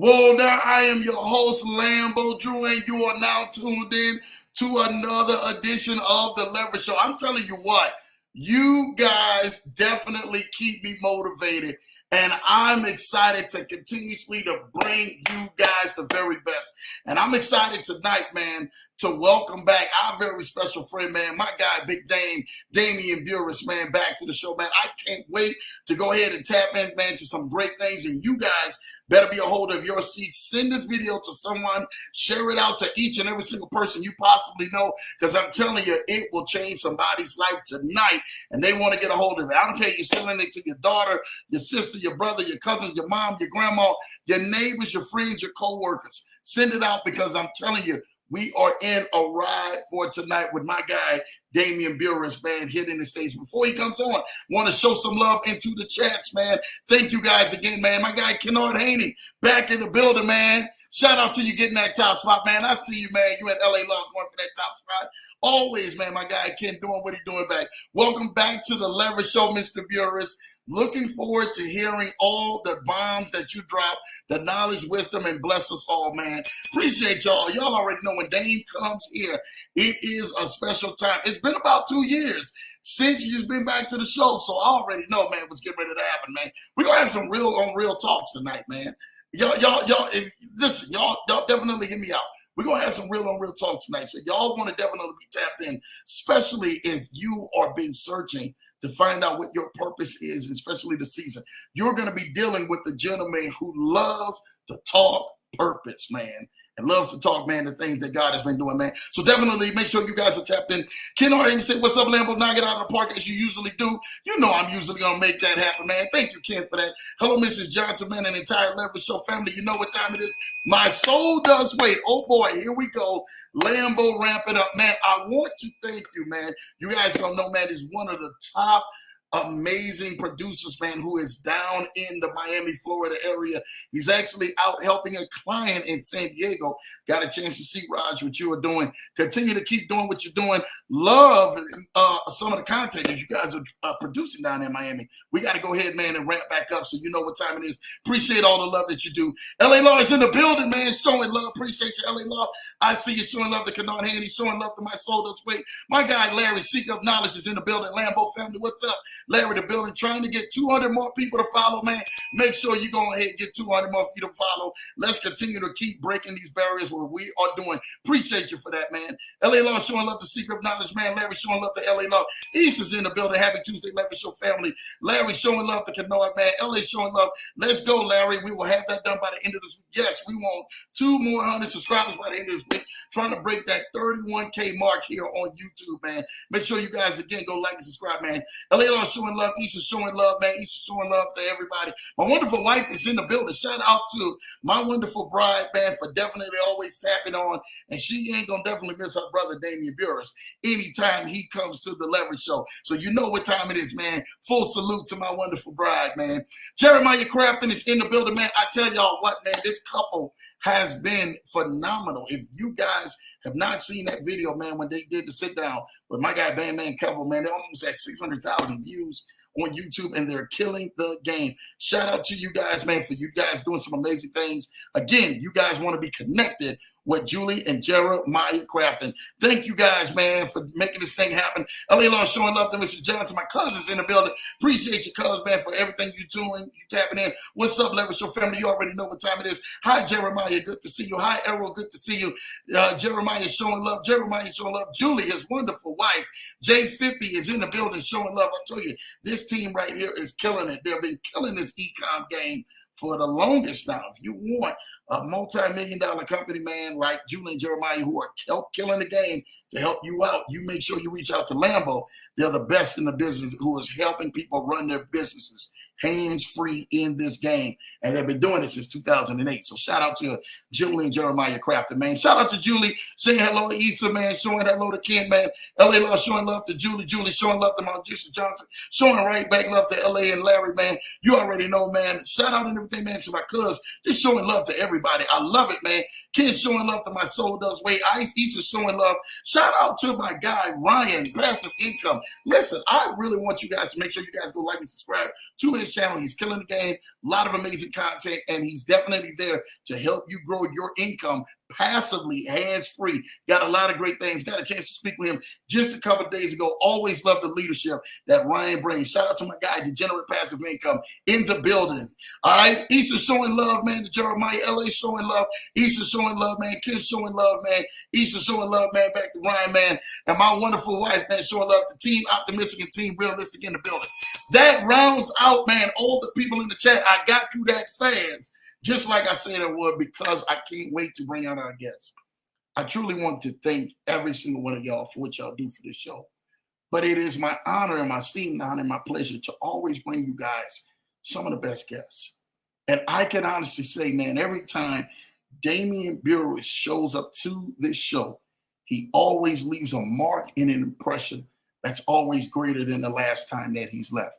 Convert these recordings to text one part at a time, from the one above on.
Well, now I am your host, Lambo Drew, and you are now tuned in to another edition of The Leverage Show. I'm telling you what, you guys definitely keep me motivated, and I'm excited to continuously to bring you guys the very best. And I'm excited tonight, man, to welcome back our very special friend, man, my guy, Big Damian Burris, man, back to the show, man. I can't wait to go ahead and tap in, man, to some great things, and you guys better be a holder of your seat. Send this video to someone. Share it out to each and every single person you possibly know, because I'm telling you, it will change somebody's life tonight, and they want to get a hold of it. I don't care if you're selling it to your daughter, your sister, your brother, your cousin, your mom, your grandma, your neighbors, your friends, your co-workers. Send it out, because I'm telling you, we are in a ride for tonight with my guy, Damian Burris, man, hitting the stage. Before he comes on, want to show some love into the chats, man. Thank you guys again, man. My guy, Kennard Haney, back in the building, man. Shout out to you getting that top spot, man. I see you, man. You in LA Law going for that top spot. Always, man, my guy, Ken, doing what he's doing back. Welcome back to the Leverage Show, Mr. Burris. Looking forward to hearing all the bombs that you drop, the knowledge, wisdom, and bless us all, man. Appreciate y'all. Y'all already know when Dame comes here, it is a special time. It's been about 2 years since he's been back to the show, so I already know, man, what's getting ready to happen, man. We're going to have some real talks tonight, man. Listen, y'all definitely hear me out. We're going to have some real talk tonight, so y'all want to definitely be tapped in, especially if you are been searching to find out what your purpose is, especially the season. You're going to be dealing with the gentleman who loves to talk purpose, man, and loves to talk, man, the things that God has been doing, man. So definitely make sure you guys are tapped in. Ken already said, what's up, Lambo? Knock it out of the park as you usually do. You know I'm usually going to make that happen, man. Thank you, Ken, for that. Hello, Mrs. Johnson, man, and entire Leverage Show family. You know what time it is. My soul does wait. Oh, boy, here we go. Lambo ramping up, man. I want to thank you, man. You guys don't know, man, is one of the top amazing producers, man, who is down in the Miami, Florida area. He's actually out helping a client in San Diego. Got a chance to see, Raj, what you are doing. Continue to keep doing what you're doing. Love some of the content that you guys are producing down in Miami. We got to go ahead, man, and ramp back up so you know what time it is. Appreciate all the love that you do. LA Law is in the building, man, showing love. Appreciate you, LA Law. I see you showing love to Kennard Haney, showing love to my soul does wait. My guy, Larry, Seek of Knowledge, is in the building. Lambo family, what's up? Larry, the building, trying to get 200 more people to follow, man. Make sure you go ahead and get 200 more people to follow. Let's continue to keep breaking these barriers what we are doing. Appreciate you for that, man. LA Law showing love to Secret of Knowledge, man. Larry showing love to LA Law. East is in the building. Happy Tuesday, Leverage Show family. Larry showing love to Kennard, man. LA showing love. Let's go, Larry. We will have that done by the end of this week. Yes, we want 2 more 100 subscribers by the end of this week. Trying to break that 31K mark here on YouTube, man. Make sure you guys, again, go like and subscribe, man. LA Law showing love. East is showing love, man. East is showing love to everybody. My wonderful wife is in the building. Shout out to my wonderful bride, man, for definitely always tapping on. And she ain't going to definitely miss her brother, Damian Burris, anytime he comes to the Leverage Show. So you know what time it is, man. Full salute to my wonderful bride, man. Jeremiah Crafton is in the building, man. I tell y'all what, man, this couple has been phenomenal. If you guys have not seen that video, man, when they did the sit down with my guy, Man Kevin, man, they almost had 600,000 views on YouTube, and they're killing the game. Shout out to you guys, man, for you guys doing some amazing things. Again, you guys want to be connected with Julie and Jeremiah Crafton. Thank you guys, man, for making this thing happen. LA Law showing love to Mr. Johnson. My cousin's in the building. Appreciate you, cuz, man, for everything you're doing. You tapping in. What's up, Leverage Show family? You already know what time it is. Hi, Jeremiah. Good to see you. Hi, Errol. Good to see you. Jeremiah showing love. Jeremiah showing love. Julie, his wonderful wife. J50 is in the building showing love. I tell you, this team right here is killing it. They've been killing this e-com game for the longest now. If you want a multi-million-dollar company, man, like Julie and Jeremiah, who are killing the game to help you out, you make sure you reach out to Lambo. They're the best in the business who is helping people run their businesses hands-free in this game. And they've been doing it since 2008. So shout out to Julie and Jeremiah Crafton, man. Shout out to Julie, saying hello to Issa, man, showing hello to Ken, man. LA Law showing love to Julie. Julie showing love to Mr. Johnson. Showing right back love to LA and Larry, man. You already know, man. Shout out and everything, man, to my cuz. Just showing love to everybody. I love it, man. Kids showing love to my soul does wait. Ice Issa showing love. Shout out to my guy, Ryan, Passive Income. Listen, I really want you guys to make sure you guys go like and subscribe to his channel. He's killing the game. A lot of amazing content, and he's definitely there to help you grow your income passively, hands-free. Got a lot of great things. Got a chance to speak with him just a couple of days ago. Always love the leadership that Ryan brings. Shout out to my guy, Degenerate Passive Income, in the building. All right, Issa showing love, man. To Jeremiah, LA showing love. Issa showing love, man. Kids showing love, man. Issa showing love, man. Back to Ryan, man. And my wonderful wife, man, showing love to Team Optimistic and Team Realistic in the building. That rounds out, man, all the people in the chat. I got through that fast, just like I said I would, because I can't wait to bring out our guests. I truly want to thank every single one of y'all for what y'all do for this show. But it is my honor and my esteemed honor and my pleasure to always bring you guys some of the best guests. And I can honestly say, man, every time Damian Burris shows up to this show, he always leaves a mark and an impression that's always greater than the last time that he's left.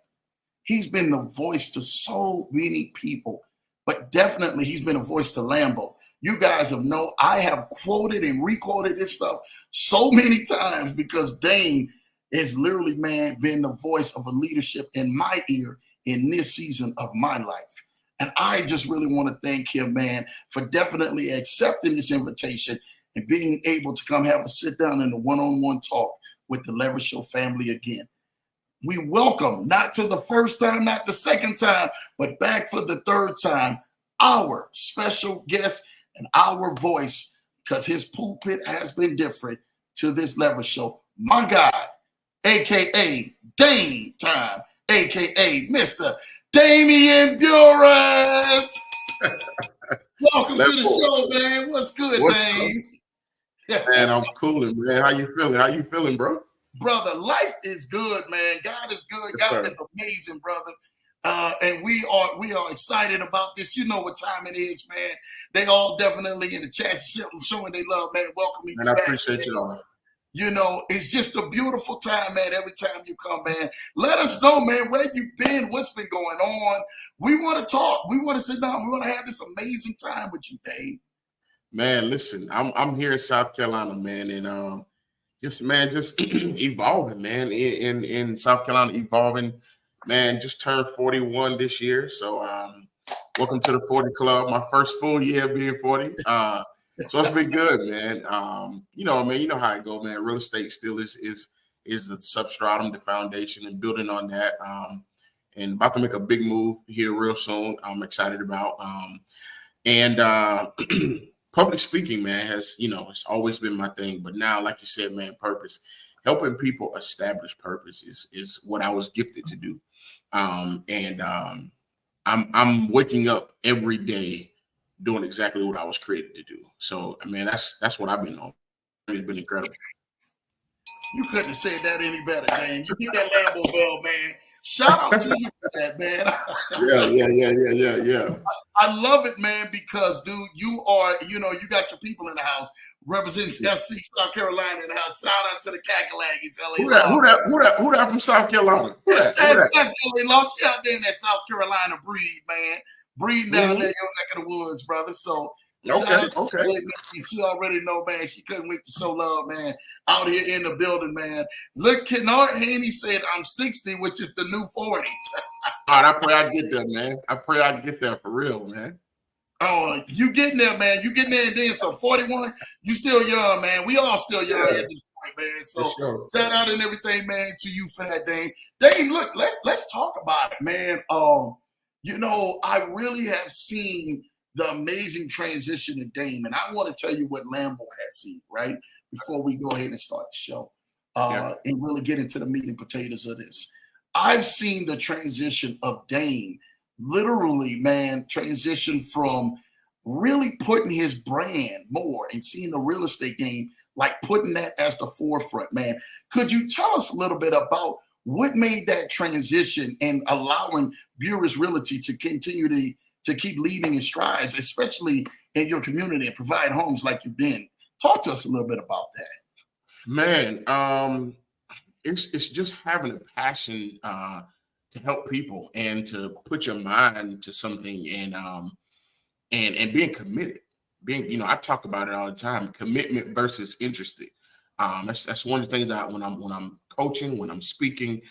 He's been the voice to so many people, but definitely he's been a voice to Lambo. You guys have known I have quoted and requoted this stuff so many times because Dame is literally, man, been the voice of a leadership in my ear in this season of my life. And I just really want to thank him, man, for definitely accepting this invitation and being able to come have a sit down and a one-on-one talk with the Leverage Show family again. We welcome, not to the first time, not the second time, but back for the third time, our special guest and our voice, because his pulpit has been different to this Leverage Show. My guy, a.k.a. Dame Time, a.k.a. Mr. Damian Burris. Welcome to the show, man. What's good, Dame? Man, I'm cooling, man. How you feeling? How you feeling, bro? Brother, life is good, man. God is good. Yes, God is amazing, brother. And we are excited about this. You know what time it is, man. They all definitely in the chat showing they love, man. Welcoming you back. I appreciate you all. You know, it's just a beautiful time, man. Every time you come, man. Let us know, man, where you've been, what's been going on. We want to talk. We want to sit down. We want to have this amazing time with you, Dave. Man, listen, I'm here in South Carolina, man, and just evolving, man, in South Carolina, evolving, man. Just turned 41 this year, so welcome to the 40 Club. My first full year of being 40. So it's been good, man. You know, man, you know how it goes, man. Real estate still is the substratum, the foundation, and building on that. And about to make a big move here real soon. I'm excited about. Public speaking, man, it's always been my thing. But now, like you said, man, purpose, helping people establish purpose is what I was gifted to do. I'm waking up every day doing exactly what I was created to do. So, I mean, that's what I've been on. It's been incredible. You couldn't have said that any better, man. You get that Lambo bell, man. Shout out to you for that, man. Yeah. I love it, man, because, dude, you are, you got your people in the house representing SC, South Carolina in the house. Shout out to the Kakalakis, LA. Who that from South Carolina? That's LA Lost. She out there in that South Carolina breed, man. Breeding down there in your neck of the woods, brother. So, okay. She already know, man. She couldn't wait to show love, man. Out here in the building, man. Look, Kennard Haney said, I'm 60, which is the new 40. All right, I pray I get there, man. I pray I get there for real, man. Oh, you getting there, man. You getting there and then some 41. You still young, man. We all still young at this point, man. So shout out and everything, man, to you for that, Dame. Dame, look, let's talk about it, man. I really have seen the amazing transition in Dame, and I want to tell you what Lambo has seen, right? Before we go ahead and start the show and really get into the meat and potatoes of this. I've seen the transition of Dame literally, man, transition from really putting his brand more and seeing the real estate game, like putting that as the forefront, man. Could you tell us a little bit about what made that transition and allowing Burris Realty to continue to keep leading in strides, especially in your community and provide homes like you've been? Talk to us a little bit about that. Man, it's just having a passion to help people and to put your mind to something and being committed. being, I talk about it all the time, commitment versus interested. That's one of the things that when I'm coaching, when I'm speaking,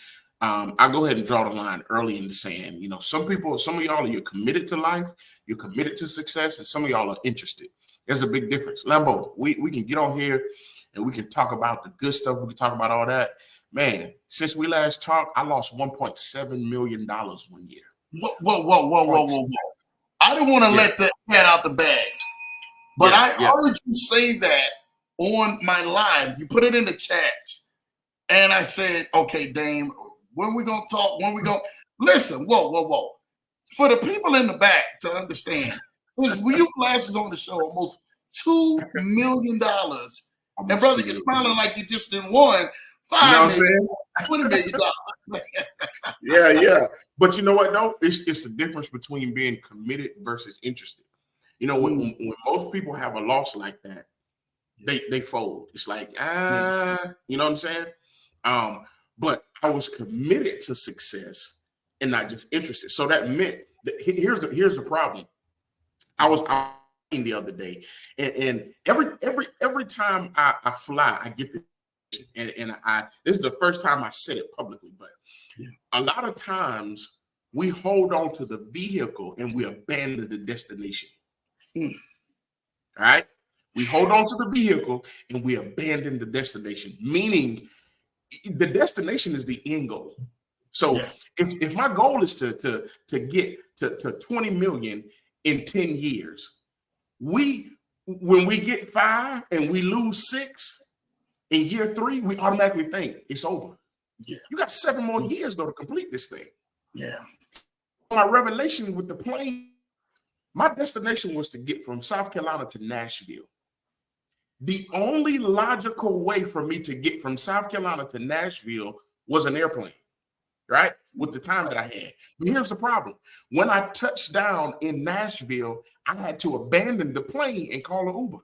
I go ahead and draw the line early in the sand. Some of y'all, you're committed to life, you're committed to success, and some of y'all are interested. There's a big difference. Lambo, we can get on here and we can talk about the good stuff. We can talk about all that. Man, since we last talked, I lost $1.7 million 1 year. Whoa. I don't want to let that cat out the bag. But I heard you say that on my live. You put it in the chat. And I said, okay, Dame, when we going to talk? When we going to listen? Whoa. For the people in the back to understand, you flashes on the show almost $2 million. And brother, you're smiling like you just didn't won $5 million. $20 million. Yeah. But you know what, though? It's the difference between being committed versus interested. When most people have a loss like that, they fold. It's like, you know what I'm saying? But I was committed to success and not just interested. So that meant that here's the problem. I was out the other day, and every time I fly, I get the and this is the first time I said it publicly, but a lot of times we hold on to the vehicle and we abandon the destination. All right? We hold on to the vehicle and we abandon the destination, meaning the destination is the end goal. So if my goal is to get to 20 million in 10 years, when we get 5 and we lose 6 in year 3, we automatically think it's over. Yeah. You got 7 more years though to complete this thing. Yeah. My revelation with the plane, my destination was to get from South Carolina to Nashville. The only logical way for me to get from South Carolina to Nashville was an airplane, right? With the time that I had. But here's the problem. When I touched down in Nashville, I had to abandon the plane and call an Uber.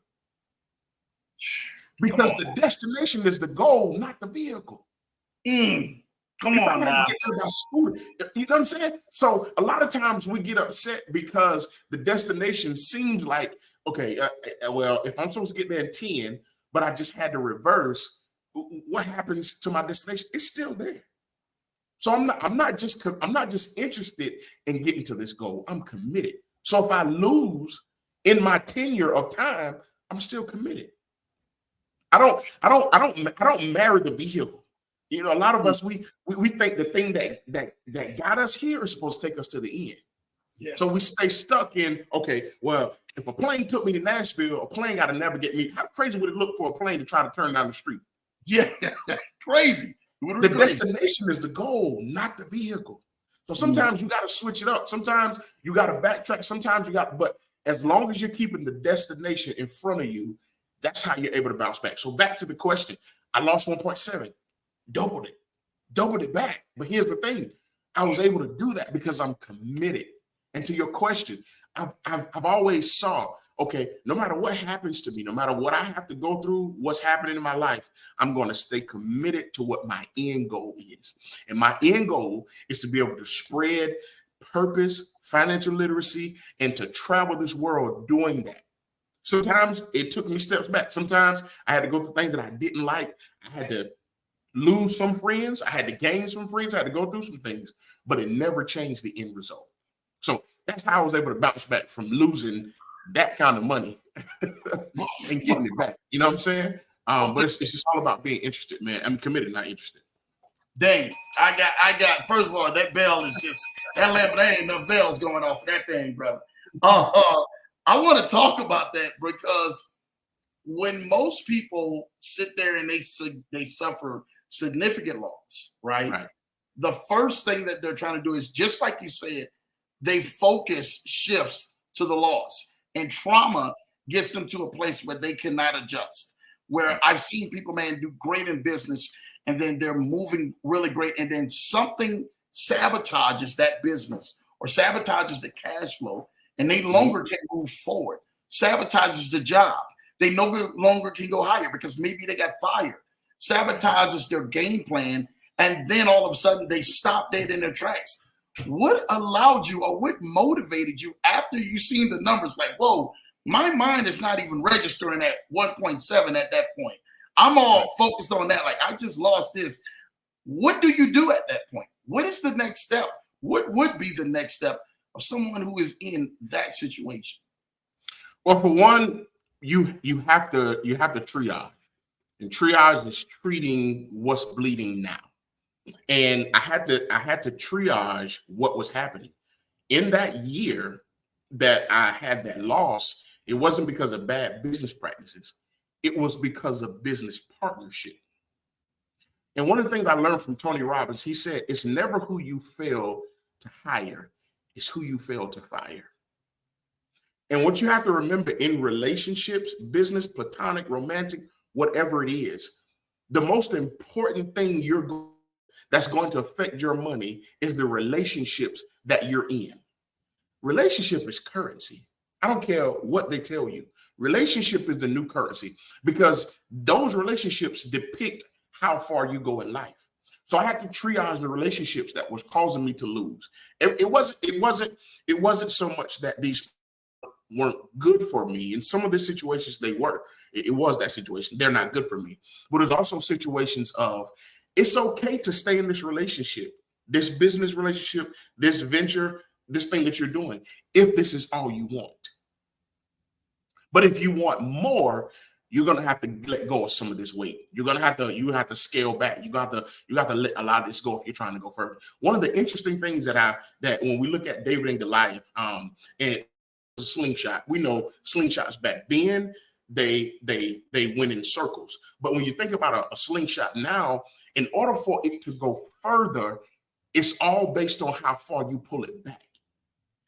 Because the destination is the goal, not the vehicle. Come on now. You know what I'm saying? So a lot of times we get upset because the destination seems like, okay, well, if I'm supposed to get there in 10, but I just had to reverse, what happens to my destination? It's still there. So I'm not just interested in getting to this goal. I'm committed. So if I lose in my tenure of time, I'm still committed. I don't marry the vehicle. A lot of us we think the thing that got us here is supposed to take us to the end. Yeah. So we stay stuck in, okay, well, if a plane took me to Nashville, a plane got to navigate me. How crazy would it look for a plane to try to turn down the street? Yeah, crazy. The destination is the goal, not the vehicle. So sometimes you got to switch it up. Sometimes you got to backtrack. Sometimes but as long as you're keeping the destination in front of you, that's how you're able to bounce back. So back to the question, I lost 1.7, doubled it back. But here's the thing, I was able to do that because I'm committed. And to your question, I've always saw, okay, no matter what happens to me, no matter what I have to go through, what's happening in my life, I'm going to stay committed to what my end goal is. And my end goal is to be able to spread purpose, financial literacy, and to travel this world doing that. Sometimes it took me steps back. Sometimes I had to go through things that I didn't like. I had to lose some friends. I had to gain some friends. I had to go through some things, but it never changed the end result. So that's how I was able to bounce back from losing that kind of money and getting it back. You know what I'm saying? But it's just all about being interested, man. I'm committed, not interested. Dang, I got. First of all, that bell is just that lamp. There ain't enough bells going off for that thing, brother. I want to talk about that because when most people sit there and they suffer significant loss, right? The first thing that they're trying to do is, just like you said, they focus shifts to the loss, and trauma gets them to a place where they cannot adjust. Where I've seen people, man, do great in business, and then they're moving really great, and then something sabotages that business or sabotages the cash flow, and they no longer can move forward. Sabotages the job. They no longer can go higher because maybe they got fired. Sabotages their game plan, and then all of a sudden they stop dead in their tracks. What allowed you, or what motivated you after you seen the numbers? Like, whoa, my mind is not even registering at 1.7 at that point. I'm all focused on that. Like, I just lost this. What do you do at that point? What is the next step? What would be the next step of someone who is in that situation? Well, for one, you have to triage. And triage is treating what's bleeding now. And I had to triage what was happening. In that year that I had that loss, it wasn't because of bad business practices. It was because of business partnership. And one of the things I learned from Tony Robbins, he said, it's never who you fail to hire, it's who you fail to fire. And what you have to remember in relationships, business, platonic, romantic, whatever it is, the most important thing that's going to affect your money is the relationships that you're in. Relationship is currency. I don't care what they tell you. Relationship is the new currency because those relationships depict how far you go in life. So I had to triage the relationships that was causing me to lose. It wasn't so much that these weren't good for me. In some of the situations they were. It was that situation. They're not good for me. But there's also situations of it's okay to stay in this relationship, this business relationship, this venture, this thing that you're doing, if this is all you want. But if you want more, you're gonna have to let go of some of this weight. You're gonna have to scale back. You got to let a lot of this go if you're trying to go further. One of the interesting things that when we look at David and Goliath, and a slingshot, we know slingshots back then they went in circles. But when you think about a slingshot now, in order for it to go further, it's all based on how far you pull it back.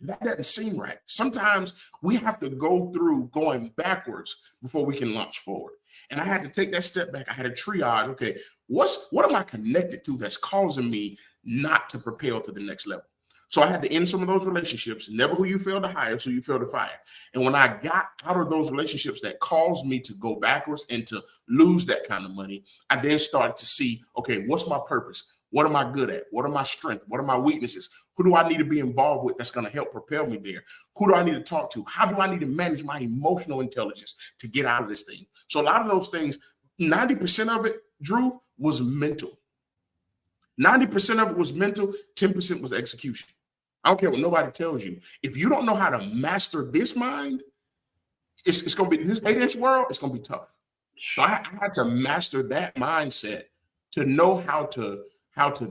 That doesn't seem right. Sometimes we have to go through going backwards before we can launch forward. And I had to take that step back. I had to triage, okay, what am I connected to that's causing me not to propel to the next level? So I had to end some of those relationships. Never who you fail to hire, so you fail to fire. And when I got out of those relationships that caused me to go backwards and to lose that kind of money, I then started to see, okay, what's my purpose? What am I good at? What are my strengths? What are my weaknesses? Who do I need to be involved with that's going to help propel me there? Who do I need to talk to? How do I need to manage my emotional intelligence to get out of this thing? So a lot of those things, 90% of it, Drew, was mental. 90% of it was mental, 10% was execution. I don't care what nobody tells you. If you don't know how to master this mind, it's going to be, this 8-inch world, it's going to be tough. So I had to master that mindset to know how to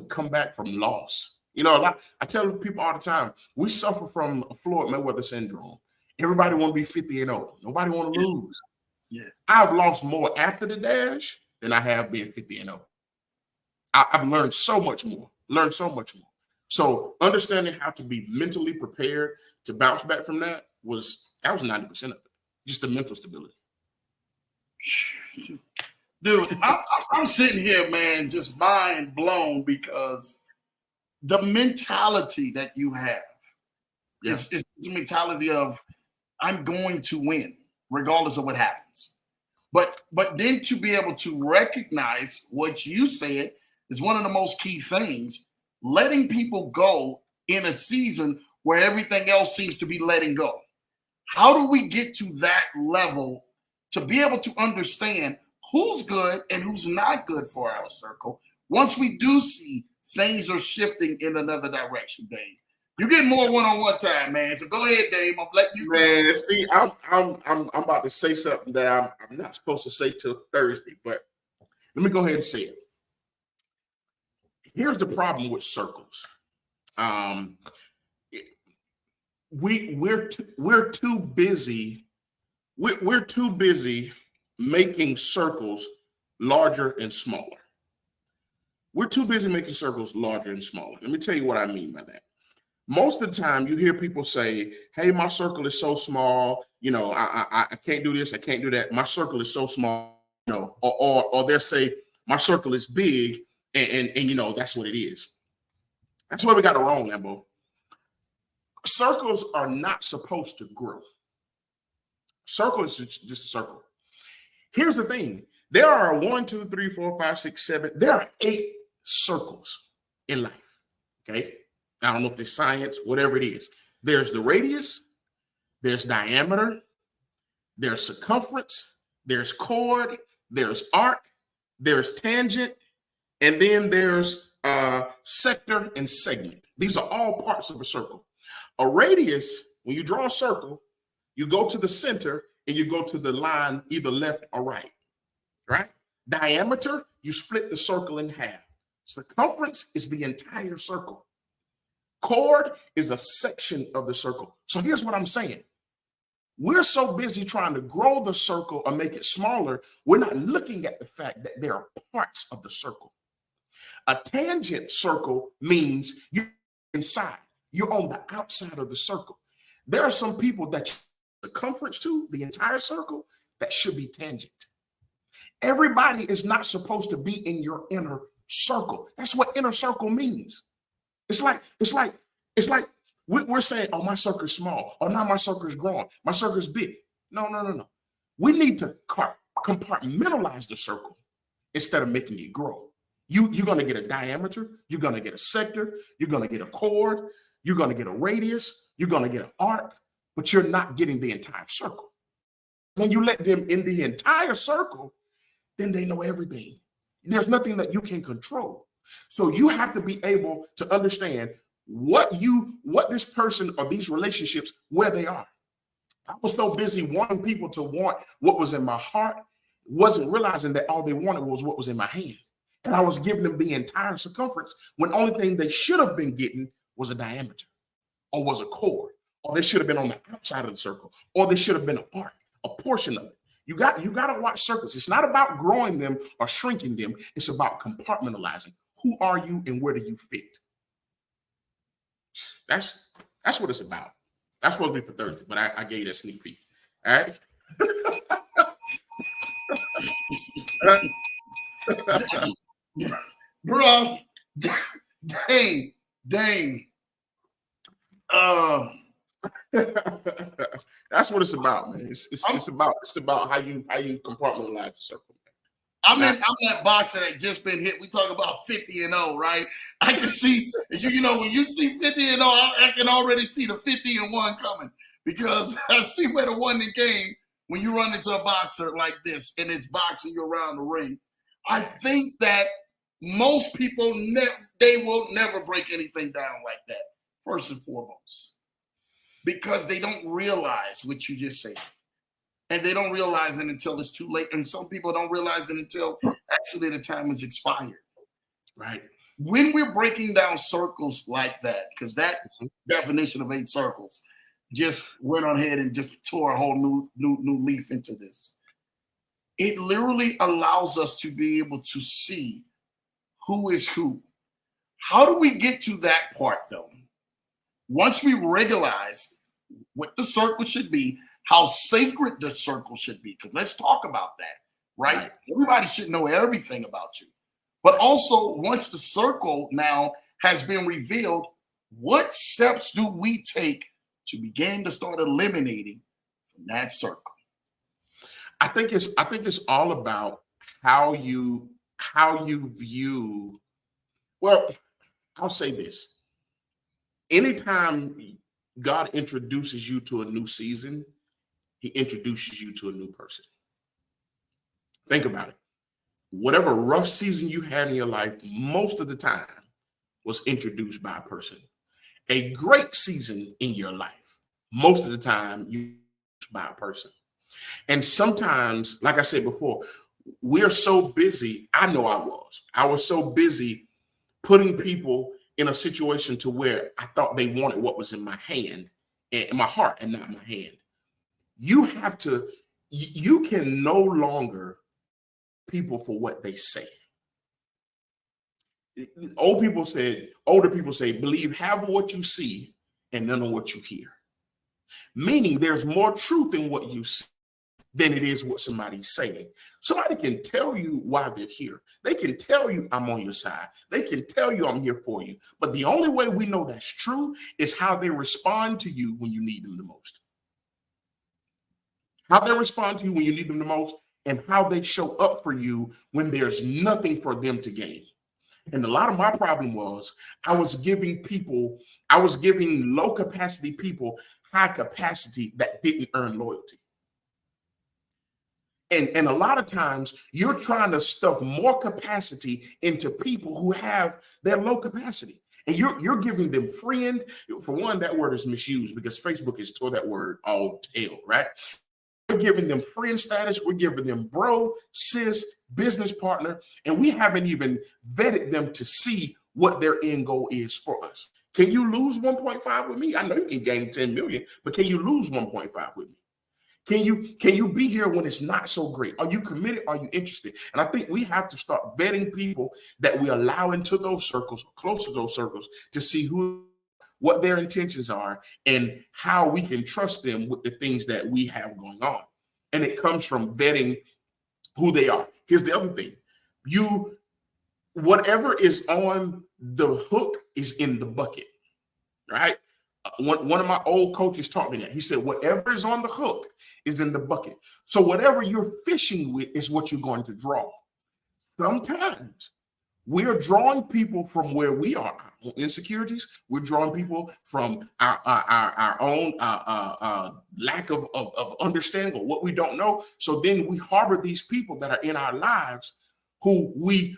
come back from loss. You know, I tell people all the time, we suffer from Floyd Mayweather syndrome. Everybody want to be 50-0. Nobody want to lose. Yeah. I've lost more after the dash than I have been 50-0. I've learned so much more. So understanding how to be mentally prepared to bounce back from that was 90% of it. Just the mental stability. Dude, I'm sitting here, man, just mind blown because the mentality that you have is the mentality of I'm going to win regardless of what happens. But then to be able to recognize what you said is one of the most key things, letting people go in a season where everything else seems to be letting go. How do we get to that level to be able to understand who's good and who's not good for our circle once we do see things are shifting in another direction, Dame? You get more one-on-one time, man. So go ahead, Dame. I'm letting you. Man, see, I'm about to say something that I'm not supposed to say till Thursday, but let me go ahead and say it. Here's the problem with circles. We're too busy. We're too busy making circles larger and smaller. We're too busy making circles larger and smaller. Let me tell you what I mean by that. Most of the time you hear people say, hey, my circle is so small, you know, I can't do this, I can't do that. My circle is so small, you know, or they'll say my circle is big and you know, that's what it is. That's where we got it wrong, Lambo. Circles are not supposed to grow. Circle is just a circle. Here's the thing. There are 1, 2, 3, 4, 5, 6, 7. There are 8 circles in life. Okay. I don't know if it's science, whatever it is. There's the radius, there's diameter, there's circumference, there's chord, there's arc, there's tangent, and then there's sector and segment. These are all parts of a circle. A radius, when you draw a circle, you go to the center and you go to the line either left or right, right? Diameter, you split the circle in half. Circumference is the entire circle. Chord is a section of the circle. So here's what I'm saying. We're so busy trying to grow the circle or make it smaller, we're not looking at the fact that there are parts of the circle. A tangent circle means you're inside. You're on the outside of the circle. There are some people that circumference to the entire circle that should be tangent. Everybody is not supposed to be in your inner circle. That's what inner circle means. It's like we're saying, oh, my circle is small. Oh, now my circle is growing. My circle is big. No. We need to compartmentalize the circle instead of making it grow. You're going to get a diameter. You're going to get a sector. You're going to get a chord. You're going to get a radius. You're going to get an arc, but you're not getting the entire circle. When you let them in the entire circle, then they know everything. There's nothing that you can control. So you have to be able to understand what this person or these relationships, where they are. I was so busy wanting people to want what was in my heart, wasn't realizing that all they wanted was what was in my hand. And I was giving them the entire circumference when the only thing they should have been getting was a diameter or was a chord, or they should have been on the outside of the circle, or they should have been a part, a portion of it. You got to watch circles. It's not about growing them or shrinking them. It's about compartmentalizing. Who are you and where do you fit? That's what it's about. That's supposed to be for Thursday, but I gave you that sneak peek. All right. Bro, dang. That's what it's about, man. It's about how you compartmentalize the circle. I'm that boxer that just been hit. We talk about 50-0, right? I can see, when you see 50-0, I can already see the 50-1 coming, because I see where the one in game when you run into a boxer like this and it's boxing you around the ring. I think that most people, they will never break anything down like that, first and foremost, because they don't realize what you just said. And they don't realize it until it's too late. And some people don't realize it until actually the time is expired. Right. When we're breaking down circles like that, because that definition of 8 circles just went on ahead and just tore a whole new leaf into this. It literally allows us to be able to see who is who. How do we get to that part, though? Once we regularize what the circle should be, how sacred the circle should be, because let's talk about that, right? Everybody should know everything about you. But also, once the circle now has been revealed, what steps do we take to begin to start eliminating from that circle? I think it's all about how you view. Well, I'll say this. Anytime God introduces you to a new season, he introduces you to a new person. Think about it. Whatever rough season you had in your life, most of the time was introduced by a person. A great season in your life, most of the time, you by a person. And sometimes, like I said before, we're so busy. I know I was so busy putting people in a situation to where I thought they wanted what was in my hand, in my heart, and not my hand. You can no longer people for what they say. Older people say, believe half of what you see and none of what you hear. Meaning there's more truth in what you see than it is what somebody's saying. Somebody can tell you why they're here. They can tell you I'm on your side. They can tell you I'm here for you. But the only way we know that's true is how they respond to you when you need them the most. How they respond to you when you need them the most, and how they show up for you when there's nothing for them to gain. And a lot of my problem was I was giving low capacity people high capacity that didn't earn loyalty. And a lot of times you're trying to stuff more capacity into people who have their low capacity. And you're giving them friend. For one, that word is misused because Facebook has tore that word all tail, right? We're giving them friend status. We're giving them bro, sis, business partner, and we haven't even vetted them to see what their end goal is for us. Can you lose 1.5 with me? I know you can gain 10 million, but can you lose 1.5 with me? Can you be here when it's not so great? Are you committed? Are you interested? And I think we have to start vetting people that we allow into those circles, close to those circles, to see what their intentions are and how we can trust them with the things that we have going on. And it comes from vetting who they are. Here's the other thing. Whatever is on the hook is in the bucket, right? One of my old coaches taught me that. He said, whatever is on the hook is in the bucket. So whatever you're fishing with is what you're going to draw. Sometimes we're drawing people from where we are, our own insecurities. We're drawing people from our own lack of understanding of what we don't know. So then we harbor these people that are in our lives who we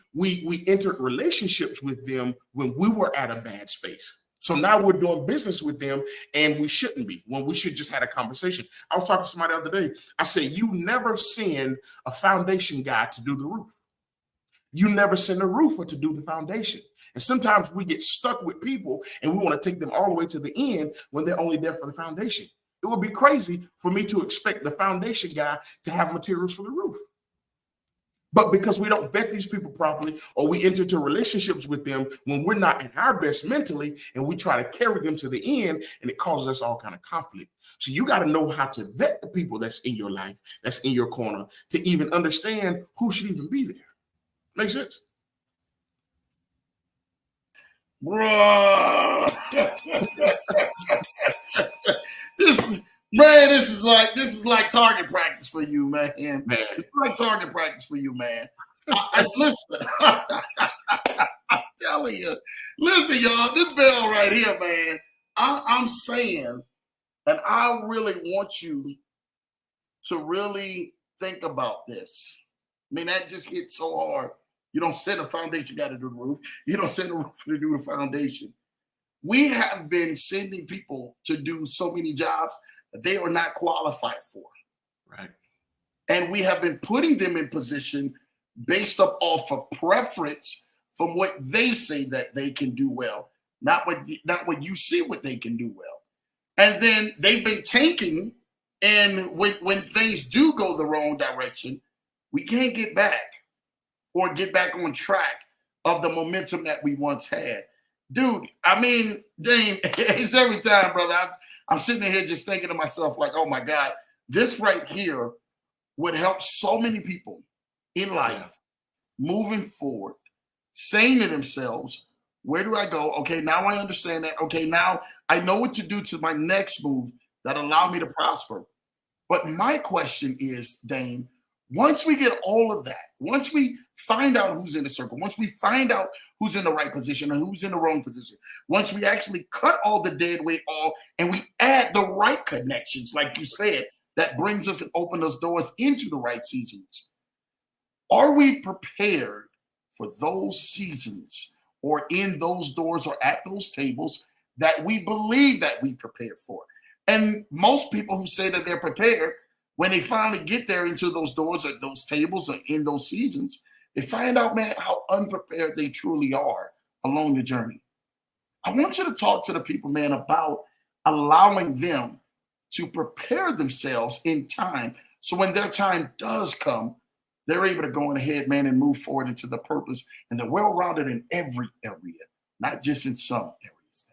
entered relationships with them when we were at a bad space. So now we're doing business with them and we shouldn't be, when we should just had a conversation. I was talking to somebody the other day. I said, you never send a foundation guy to do the roof. You never send a roofer to do the foundation. And sometimes we get stuck with people and we want to take them all the way to the end when they're only there for the foundation. It would be crazy for me to expect the foundation guy to have materials for the roof. But because we don't vet these people properly, or we enter into relationships with them when we're not at our best mentally, and we try to carry them to the end, and it causes us all kind of conflict. So you got to know how to vet the people that's in your life, that's in your corner, to even understand who should even be there. Makes sense? Bro. This is like target practice for you, man. It's like target practice for you, man. Listen, I'm telling you. Listen, y'all, this bell right here, man. I'm saying, and I really want you to really think about this. I mean, that just hits so hard. You don't send a foundation guy to do the roof. You don't send a roofer to do the foundation. We have been sending people to do so many jobs that they are not qualified for. Right. And we have been putting them in position based up off of preference from what they say that they can do well, not what you see what they can do well. And then they've been tanking, and when things do go the wrong direction, we can't get back or get back on track of the momentum that we once had. Dude, I mean, Dame, it's every time, brother. I'm sitting here just thinking to myself, like, oh my God, this right here would help so many people in life moving forward, saying to themselves, where do I go? Okay, now I understand that. Okay, now I know what to do to my next move that allow me to prosper. But my question is, Dame, once we get all of that, once we find out who's in the circle, once we find out who's in the right position and who's in the wrong position, once we actually cut all the dead weight off and we add the right connections, like you said, that brings us and opens us doors into the right seasons. Are we prepared for those seasons or in those doors or at those tables that we believe that we prepared for? And most people who say that they're prepared, when they finally get there into those doors or those tables or in those seasons, they find out, man, how unprepared they truly are along the journey. I want you to talk to the people, man, about allowing them to prepare themselves in time. So when their time does come, they're able to go on ahead, man, and move forward into the purpose. And they're well-rounded in every area, not just in some areas.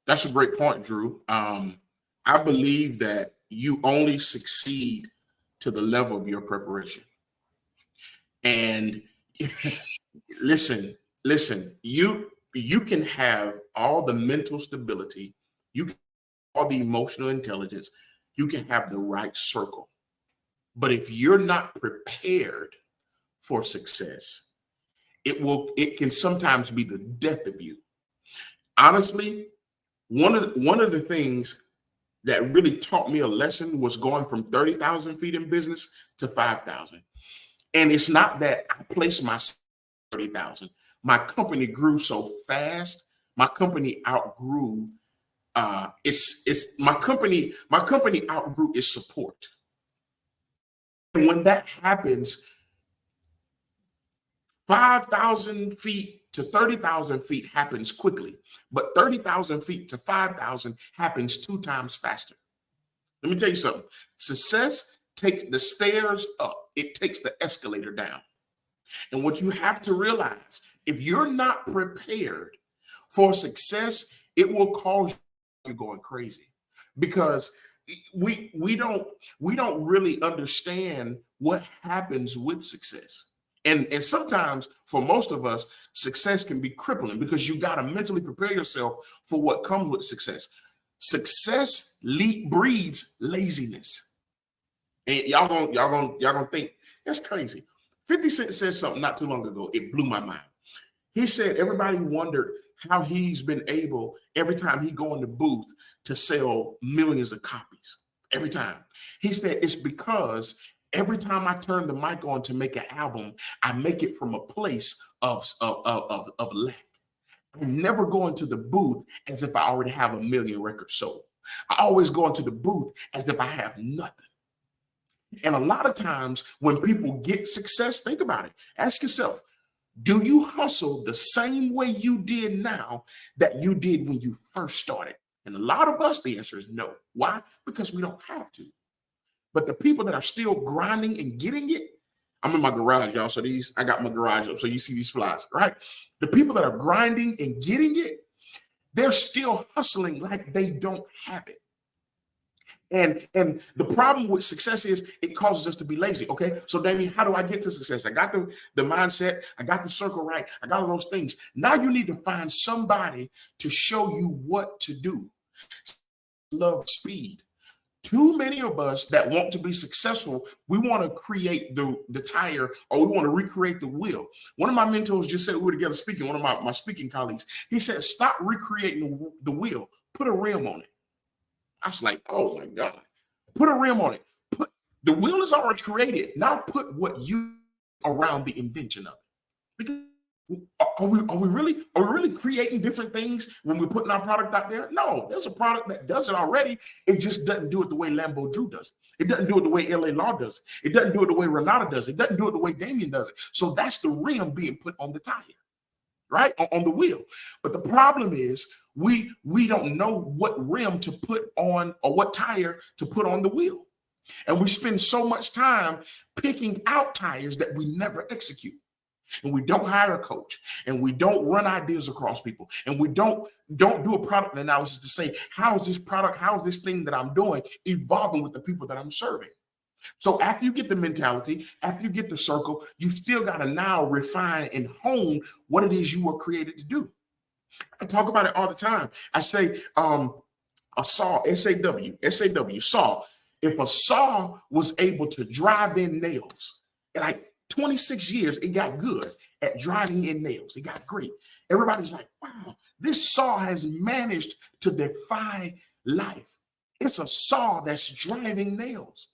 That's a great point, Drew. I believe that you only succeed to the level of your preparation. And listen, you can have all the mental stability, you can have all the emotional intelligence, you can have the right circle. But if you're not prepared for success, it can sometimes be the death of you. Honestly, one of the things that really taught me a lesson was going from 30,000 feet in business to 5,000. And it's not that I placed myself 30,000. My company grew so fast. My company outgrew my company outgrew its support. And when that happens, 5,000 feet to 30,000 feet happens quickly, but 30,000 feet to 5,000 happens 2 times faster. Let me tell you something. Success takes the stairs up. It takes the escalator down. And what you have to realize, if you're not prepared for success, it will cause you going crazy, because we don't really understand what happens with success. And sometimes for most of us, success can be crippling because you got to mentally prepare yourself for what comes with success. Success breeds laziness. And y'all gonna think that's crazy. 50 Cent said something not too long ago. It blew my mind. He said everybody wondered how he's been able, every time he go in the booth, to sell millions of copies. Every time. He said it's because every time I turn the mic on to make an album, I make it from a place of lack. I never go into the booth as if I already have 1 million records sold. I always go into the booth as if I have nothing. And a lot of times when people get success, think about it. Ask yourself, do you hustle the same way you did now that you did when you first started? And a lot of us, the answer is no. Why? Because we don't have to. But the people that are still grinding and getting it, I'm in my garage, y'all. So I got my garage up. So you see these flies, right? The people that are grinding and getting it, they're still hustling like they don't have it. And the problem with success is it causes us to be lazy. Okay, so Damian, how do I get to success? I got the mindset, I got the circle right, I got all those things. Now you need to find somebody to show you what to do. Love speed. Too many of us that want to be successful, we want to create the tire, or we want to recreate the wheel. One of my mentors just said, we were together speaking, one of my speaking colleagues, he said, stop recreating the wheel, put a rim on it. I was like, oh my God, put a rim on it. The wheel is already created. Now put what you around the invention of it. Because are we really creating different things when we're putting our product out there? No, there's a product that does it already. It just doesn't do it the way Lambo Drew does it. It doesn't do it the way LA Law does it. It doesn't do it the way Renata does it. It doesn't do it the way Damian does it. So that's the rim being put on the tire, right? On the wheel. But the problem is we don't know what rim to put on or what tire to put on the wheel. And we spend so much time picking out tires that we never execute. And we don't hire a coach, and we don't run ideas across people, and we don't do a product analysis to say, how is this thing that I'm doing evolving with the people that I'm serving? So after you get the mentality, after you get the circle, you still got to now refine and hone what it is you were created to do. I talk about it all the time. I say a saw, S-A-W, saw. If a saw was able to drive in nails, and like 26 years, it got good at driving in nails. It got great. Everybody's like, wow, this saw has managed to defy life. It's a saw that's driving nails.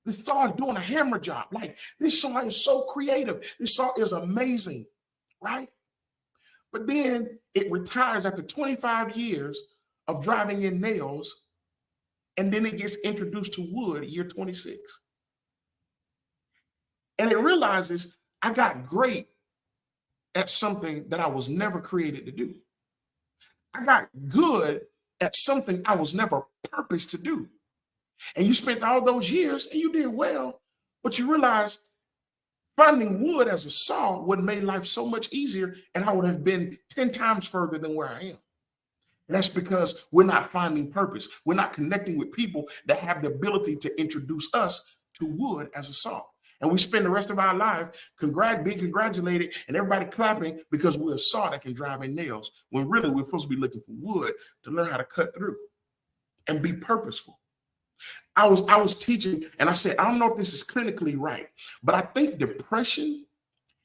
This saw is doing a hammer job. Like, this saw is so creative. This saw is amazing, right? But then it retires after 25 years of driving in nails, and then it gets introduced to wood year 26. And it realizes I got great at something that I was never created to do. I got good at something I was never purposed to do. And you spent all those years and you did well, but you realize finding wood as a saw would have made life so much easier, and I would have been 10 times further than where I am. And that's because we're not finding purpose. We're not connecting with people that have the ability to introduce us to wood as a saw. And we spend the rest of our life being congratulated and everybody clapping because we're a saw that can drive in nails, when really we're supposed to be looking for wood to learn how to cut through and be purposeful. I was teaching, and I said, I don't know if this is clinically right, but I think depression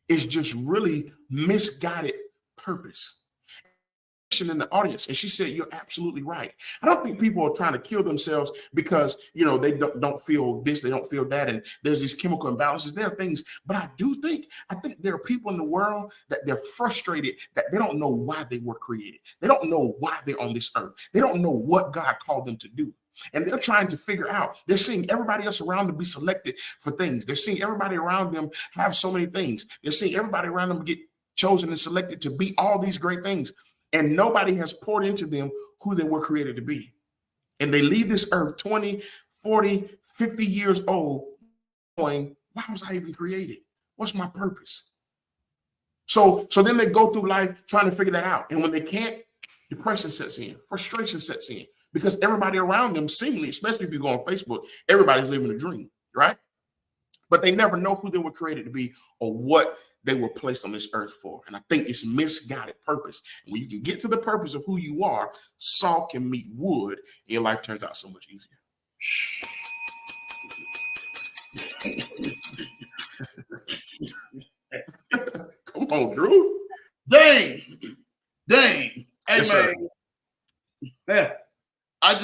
is just really misguided purpose. in the audience, and she said, "You're absolutely right." I don't think people are trying to kill themselves because they don't feel this, they don't feel that, and there's these chemical imbalances. There are things, but I think there are people in the world that they're frustrated that they don't know why they were created. They don't know why they're on this earth. They don't know what God called them to do. And they're trying to figure out, they're seeing everybody else around them be selected for things. They're seeing everybody around them have so many things. They're seeing everybody around them get chosen and selected to be all these great things. And nobody has poured into them who they were created to be. And they leave this earth 20, 40, 50 years old going, why was I even created? What's my purpose? So then they go through life trying to figure that out. And when they can't, depression sets in, frustration sets in, because everybody around them, seemingly, especially if you go on Facebook, everybody's living a dream, right? But they never know who they were created to be or what they were placed on this earth for. And I think it's misguided purpose. And when you can get to the purpose of who you are, salt can meet wood, and your life turns out so much easier. Come on, Drew. Dang. Hey, Yes, man. Yeah. I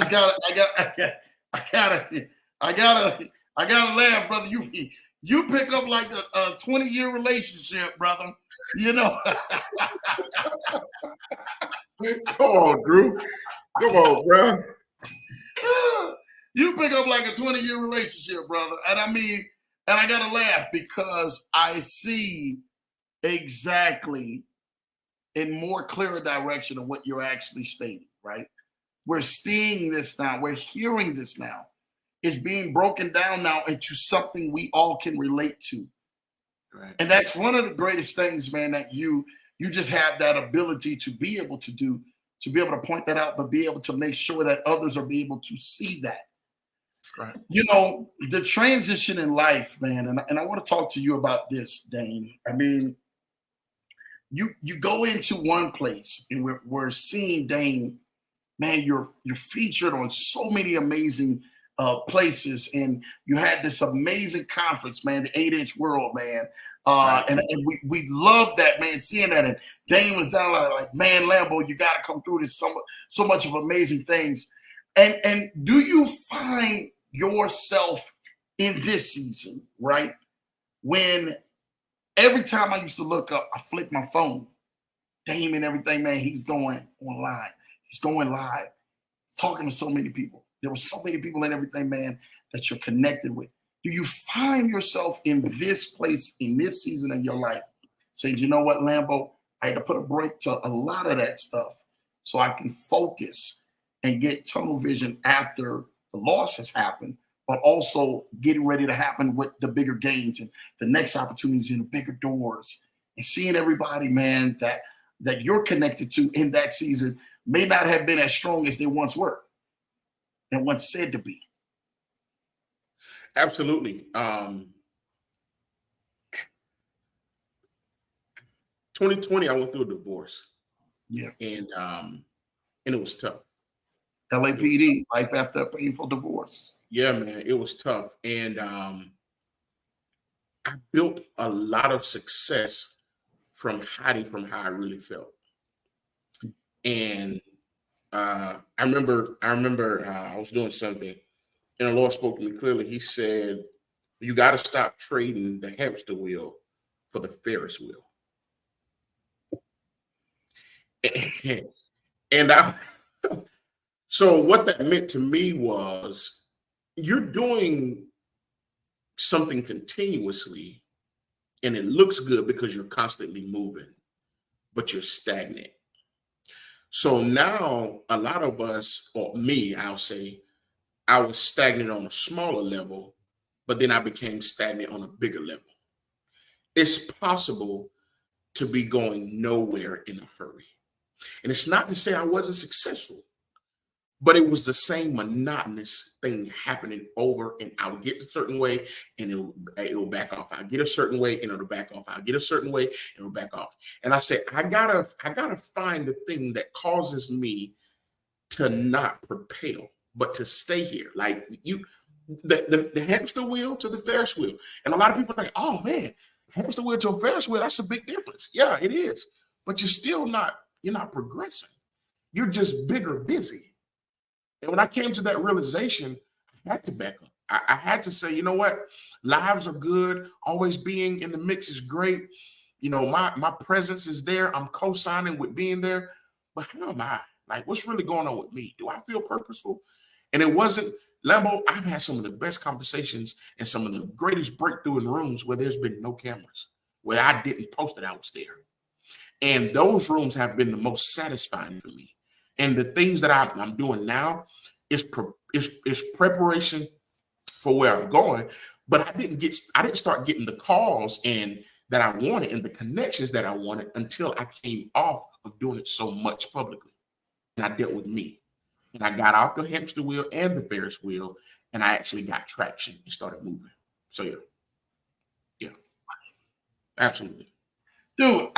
gotta laugh, brother. You pick up like a 20-year relationship, brother. Come on, Drew. Come on, bro. You pick up like a 20-year relationship, brother. And I gotta laugh because I see exactly in more clearer direction of what you're actually stating, right? We're seeing this now. We're hearing this now. It's being broken down now into something we all can relate to. Right. And that's one of the greatest things, man, that you just have that ability to be able to do, to be able to point that out, but be able to make sure that others are be able to see that. Right. The transition in life, man, and I want to talk to you about this, Dane. I mean, you go into one place and we're seeing, Dane, man, you're featured on so many amazing places, and you had this amazing conference, man, the 8-inch world, man. And we love that, man, seeing that. And Dane was down like, man, Lambo, you got to come through this so much of amazing things. And do you find yourself in this season, right? When every time I used to look up, I flick my phone, Dame and everything, man, he's going online. He's going live, talking to so many people. There were so many people and everything, man, that you're connected with. Do you find yourself in this place, in this season of your life, saying, you know what, Lambo, I had to put a break to a lot of that stuff so I can focus and get tunnel vision after the loss has happened, but also getting ready to happen with the bigger gains and the next opportunities and the bigger doors, and seeing everybody, man, that you're connected to in that season may not have been as strong as they once were and once said to be. Absolutely. 2020, I went through a divorce. Yeah. And it was tough. LAPD, life after a painful divorce. Yeah, man, it was tough. And I built a lot of success from hiding from how I really felt. And I remember I was doing something, and the Lord spoke to me clearly. He said, you got to stop trading the hamster wheel for the Ferris wheel. And so what that meant to me was, you're doing something continuously and it looks good because you're constantly moving, but you're stagnant. So now a lot of us, or me, I'll say, I was stagnant on a smaller level, but then I became stagnant on a bigger level. It's possible to be going nowhere in a hurry. And it's not to say I wasn't successful, but it was the same monotonous thing happening over, and I would get a certain way and it'll back off. I get a certain way and it'll back off. I get a certain way and it'll back off. And I said, I gotta find the thing that causes me to not propel, but to stay here. Like the hamster wheel to the Ferris wheel. And a lot of people think, oh man, hamster wheel to a Ferris wheel, that's a big difference. Yeah, it is. But you're not progressing. You're just bigger busy. And when I came to that realization, I had to back up. I had to say, you know what? Lives are good. Always being in the mix is great. You know, my presence is there. I'm co-signing with being there. But how am I? Like, what's really going on with me? Do I feel purposeful? And it wasn't, Lambo, I've had some of the best conversations and some of the greatest breakthrough in rooms where there's been no cameras, where I didn't post that I was there. And those rooms have been the most satisfying for me. And the things that I'm doing now is preparation for where I'm going. But I didn't start getting the calls and that I wanted and the connections that I wanted until I came off of doing it so much publicly. And I dealt with me. And I got off the hamster wheel and the Ferris wheel, and I actually got traction and started moving. So yeah, absolutely, dude.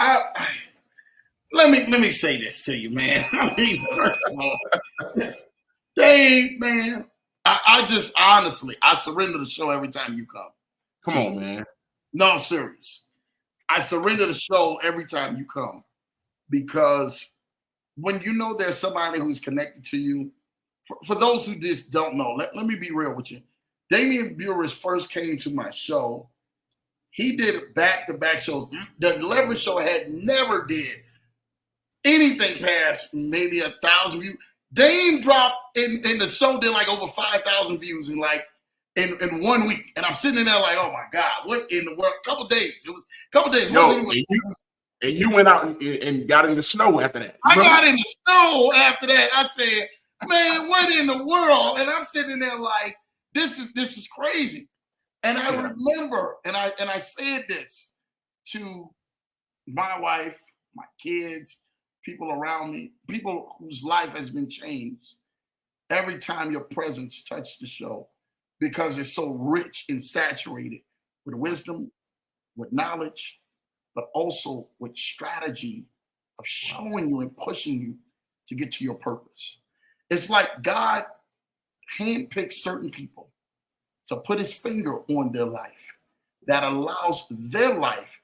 Let me say this to you, man. I mean, first of all, Dave, man, I just honestly, I surrender the show every time you come. Come on, man. No, I'm serious. I surrender the show every time you come because when you know there's somebody who's connected to you, for those who just don't know, let me be real with you. Damian Burris first came to my show. He did back-to-back shows. The Leverage Show had never did anything past maybe 1,000 views. Dame dropped in the show did like over 5,000 views in 1 week. And I'm sitting in there like, oh my God, what in the world? Couple days. It was a couple days. And you went out and got in the snow after that. I got in the snow after that. I said, man, what in the world? And I'm sitting there like, this is crazy. And I remember, and I said this to my wife, my kids, people around me, people whose life has been changed every time your presence touched the show, because it's so rich and saturated with wisdom, with knowledge, but also with strategy of showing you and pushing you to get to your purpose. It's like God handpicks certain people to put his finger on their life that allows their life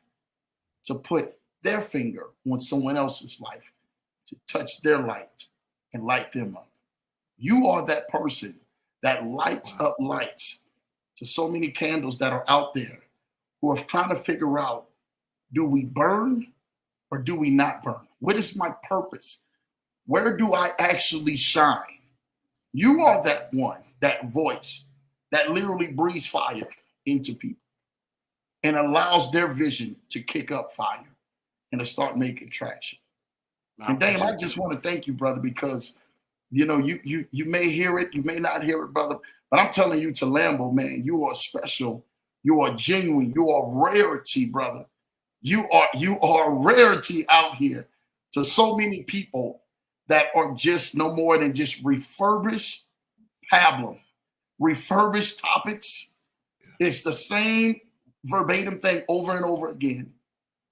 to put their finger on someone else's life to touch their light and light them up. You are that person that lights up lights to so many candles that are out there who are trying to figure out, do we burn or do we not burn? What is my purpose? Where do I actually shine? You are that one, that voice that literally breathes fire into people and allows their vision to kick up fire and to start making traction. And Dame, I just want to thank you, brother, because you may hear it, you may not hear it, brother, but I'm telling you, to Lambo, man, you are special, you are genuine, you are rarity, brother. You are a rarity out here to so many people that are just no more than just refurbished pablum, refurbished topics. It's the same verbatim thing over and over again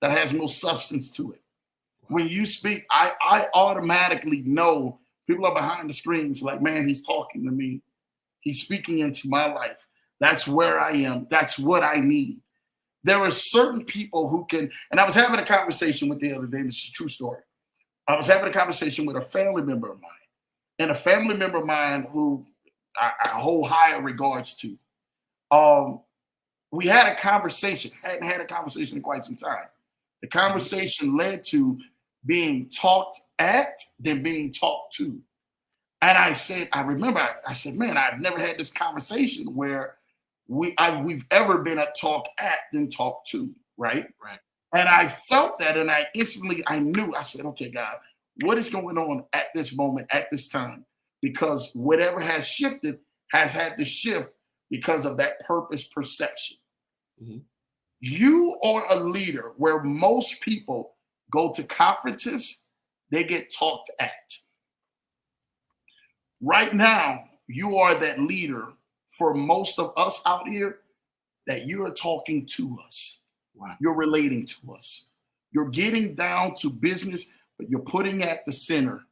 that has no substance to it. When you speak, I automatically know people are behind the screens like, man, he's talking to me. He's speaking into my life. That's where I am. That's what I need. There are certain people who can, and I was having a conversation with the other day, this is a true story. I was having a conversation with a family member of mine, and a family member of mine who I hold higher regards to. We had a conversation, hadn't had a conversation in quite some time. The conversation led to being talked at, then being talked to. And I said, I said, man, I've never had this conversation where we've ever been at talk at, then talk to, right? Right. And I felt that, and I knew, I said, okay, God, what is going on at this moment, at this time? Because whatever has shifted has had to shift because of that purpose perception. Mm-hmm. You are a leader where most people go to conferences, they get talked at. Right now, you are that leader for most of us out here that you are talking to us. Wow. You're relating to us. You're getting down to business, but you're putting at the center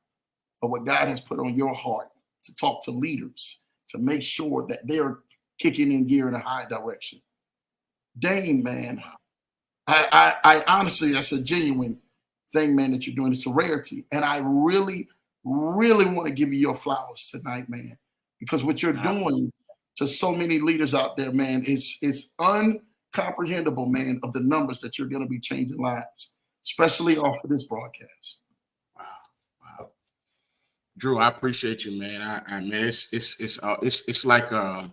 of what God has put on your heart to talk to leaders, to make sure that they're kicking in gear in a high direction. Dame, man, I honestly, that's a genuine thing, man, that you're doing. It's a rarity. And I really really want to give you your flowers tonight, man, because what you're doing to so many leaders out there, man, is uncomprehendable, man, of the numbers that you're going to be changing lives, especially off of this broadcast. Wow. Drew, I appreciate you, man. I man, it's like I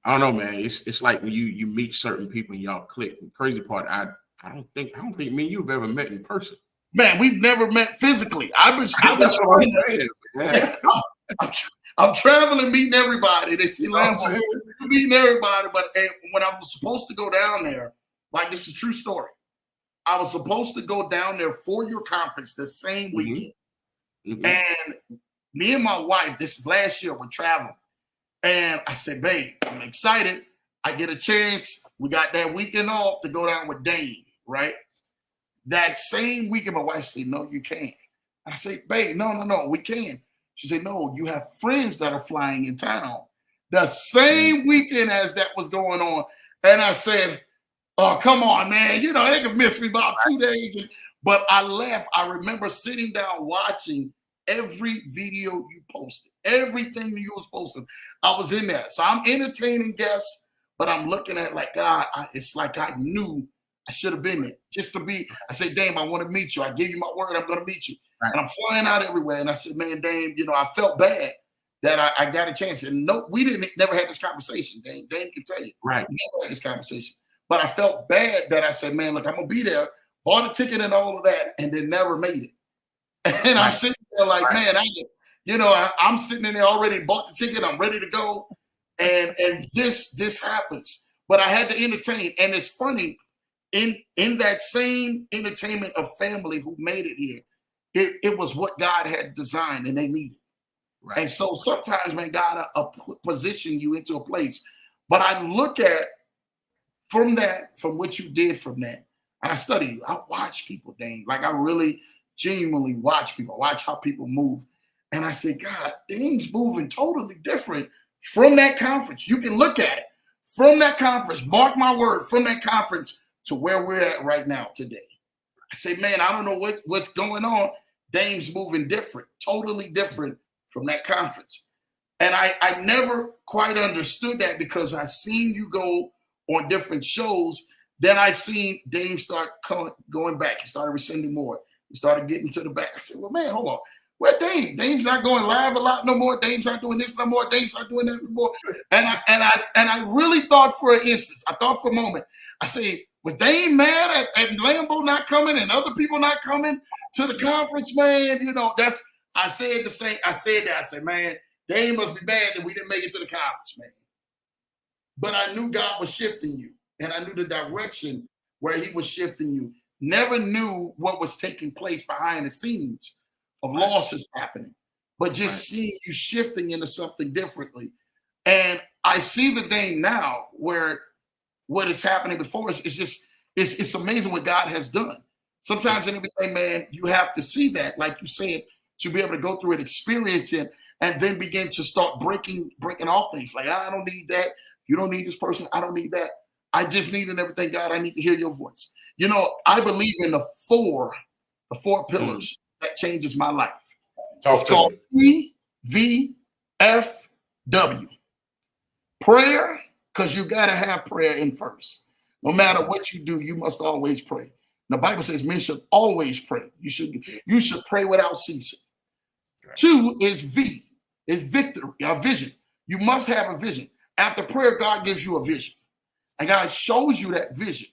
don't know, man. It's like when you meet certain people and y'all click. And the crazy part, I don't think me and you've ever met in person. Man, we've never met physically. That's what I'm saying. Man. I'm traveling, meeting everybody. They see Lambo, meeting everybody. But when I was supposed to go down there, like this is a true story. I was supposed to go down there for your conference the same weekend. Mm-hmm. And me and my wife, this is last year, we're traveling. And I said, babe, I'm excited. I get a chance. We got that weekend off to go down with Dane, right? That same weekend, my wife said, no, you can't. I said, babe, no, we can. She said, no, you have friends that are flying in town the same weekend as that was going on. And I said, oh, come on, man. You know, they could miss me about 2 days. But I left. I remember sitting down watching every video you posted, everything you was posting. I was in there. So I'm entertaining guests, but I'm looking at like, God, it's like I knew I should have been there just to be. I said, Dame, I want to meet you. I give you my word. I'm going to meet you. Right. And I'm flying out everywhere. And I said, man, Dame, you know, I felt bad that I got a chance. And no, we never had this conversation. Dame can tell you. Right. We never had this conversation. But I felt bad that I said, man, look, I'm going to be there, bought a ticket and all of that, and then never made it. And I'm sitting there like, man, I'm sitting in there already, bought the ticket, I'm ready to go. And this happens. But I had to entertain. And it's funny, in that same entertainment of family who made it here, it was what God had designed and they needed. Right. And so sometimes, man, God position you into a place. But I look at from what you did from that, and I study you. I watch people, Dane. Like I really genuinely watch people, watch how people move. And I say, God, things moving totally different from that conference. You can look at it from that conference, mark my word, from that conference to where we're at right now today. I say, man, I don't know what's going on. Dame's moving different, totally different from that conference. And I never quite understood that because I seen you go on different shows. Then I seen Dame start going back. He started rescinding more. He started getting to the back. I said, well, man, hold on. Where Dame? Dame's not going live a lot no more. Dame's not doing this no more. Dame's not doing that no more. And I really thought for an instance, I thought for a moment, I said, was Dame mad at Lambo not coming and other people not coming to the conference, man? You know, I said that. I said, man, Dame must be mad that we didn't make it to the conference, man. But I knew God was shifting you, and I knew the direction where he was shifting you. Never knew what was taking place behind the scenes of losses happening, but just seeing you shifting into something differently. And I see the Dame now where what is happening before us is just, it's amazing what God has done. Sometimes in everything, man, you have to see that, like you said, to be able to go through it, experience it, and then begin to start breaking off things. Like, I don't need that. You don't need this person. I don't need that. I just need in everything, God, I need to hear your voice. You know, I believe in the four pillars that changes my life. It's called PVFW. Prayer, because you got to have prayer in first. No matter what you do, you must always pray. The Bible says men should always pray. You should pray without ceasing. Right. 2 is V, is victory, a vision. You must have a vision. After prayer, God gives you a vision. And God shows you that vision.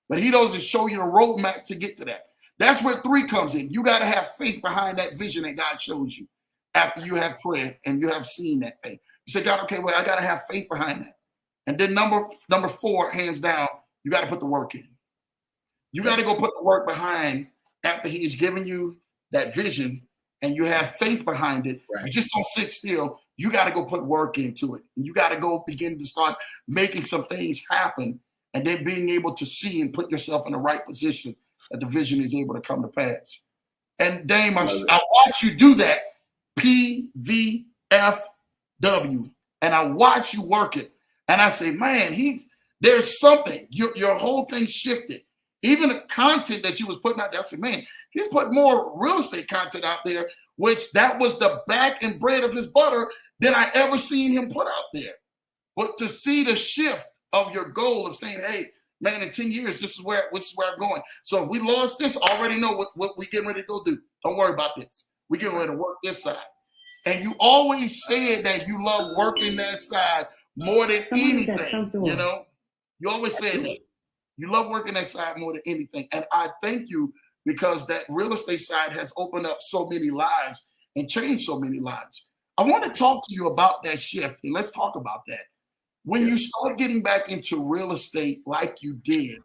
But he doesn't show you the roadmap to get to that. That's where 3 comes in. You got to have faith behind that vision that God shows you after you have prayer and you have seen that thing. You say, God, okay, well, I got to have faith behind that. And then number 4, hands down, you got to put the work in. You got to go put the work behind after he's given you that vision and you have faith behind it. Right. You just don't sit still. You got to go put work into it. And you got to go begin to start making some things happen and then being able to see and put yourself in the right position that the vision is able to come to pass. And Dame, I watch you do that, PVFW, and I watch you work it. And I say, man, there's something. Your whole thing shifted. Even the content that you was putting out there, I said, man, he's put more real estate content out there which that was the back and bread of his butter than I ever seen him put out there. But to see the shift of your goal of saying, hey, man, in 10 years, this is where I'm going. So if we lost this, I already know what we getting ready to go do. Don't worry about this. We getting ready to work this side. And you always said that you love working that side more than anything. You know, you always said that. You love working that side more than anything. And I thank you because that real estate side has opened up so many lives and changed so many lives. I want to talk to you about that shift, and let's talk about that. When you start getting back into real estate like you did,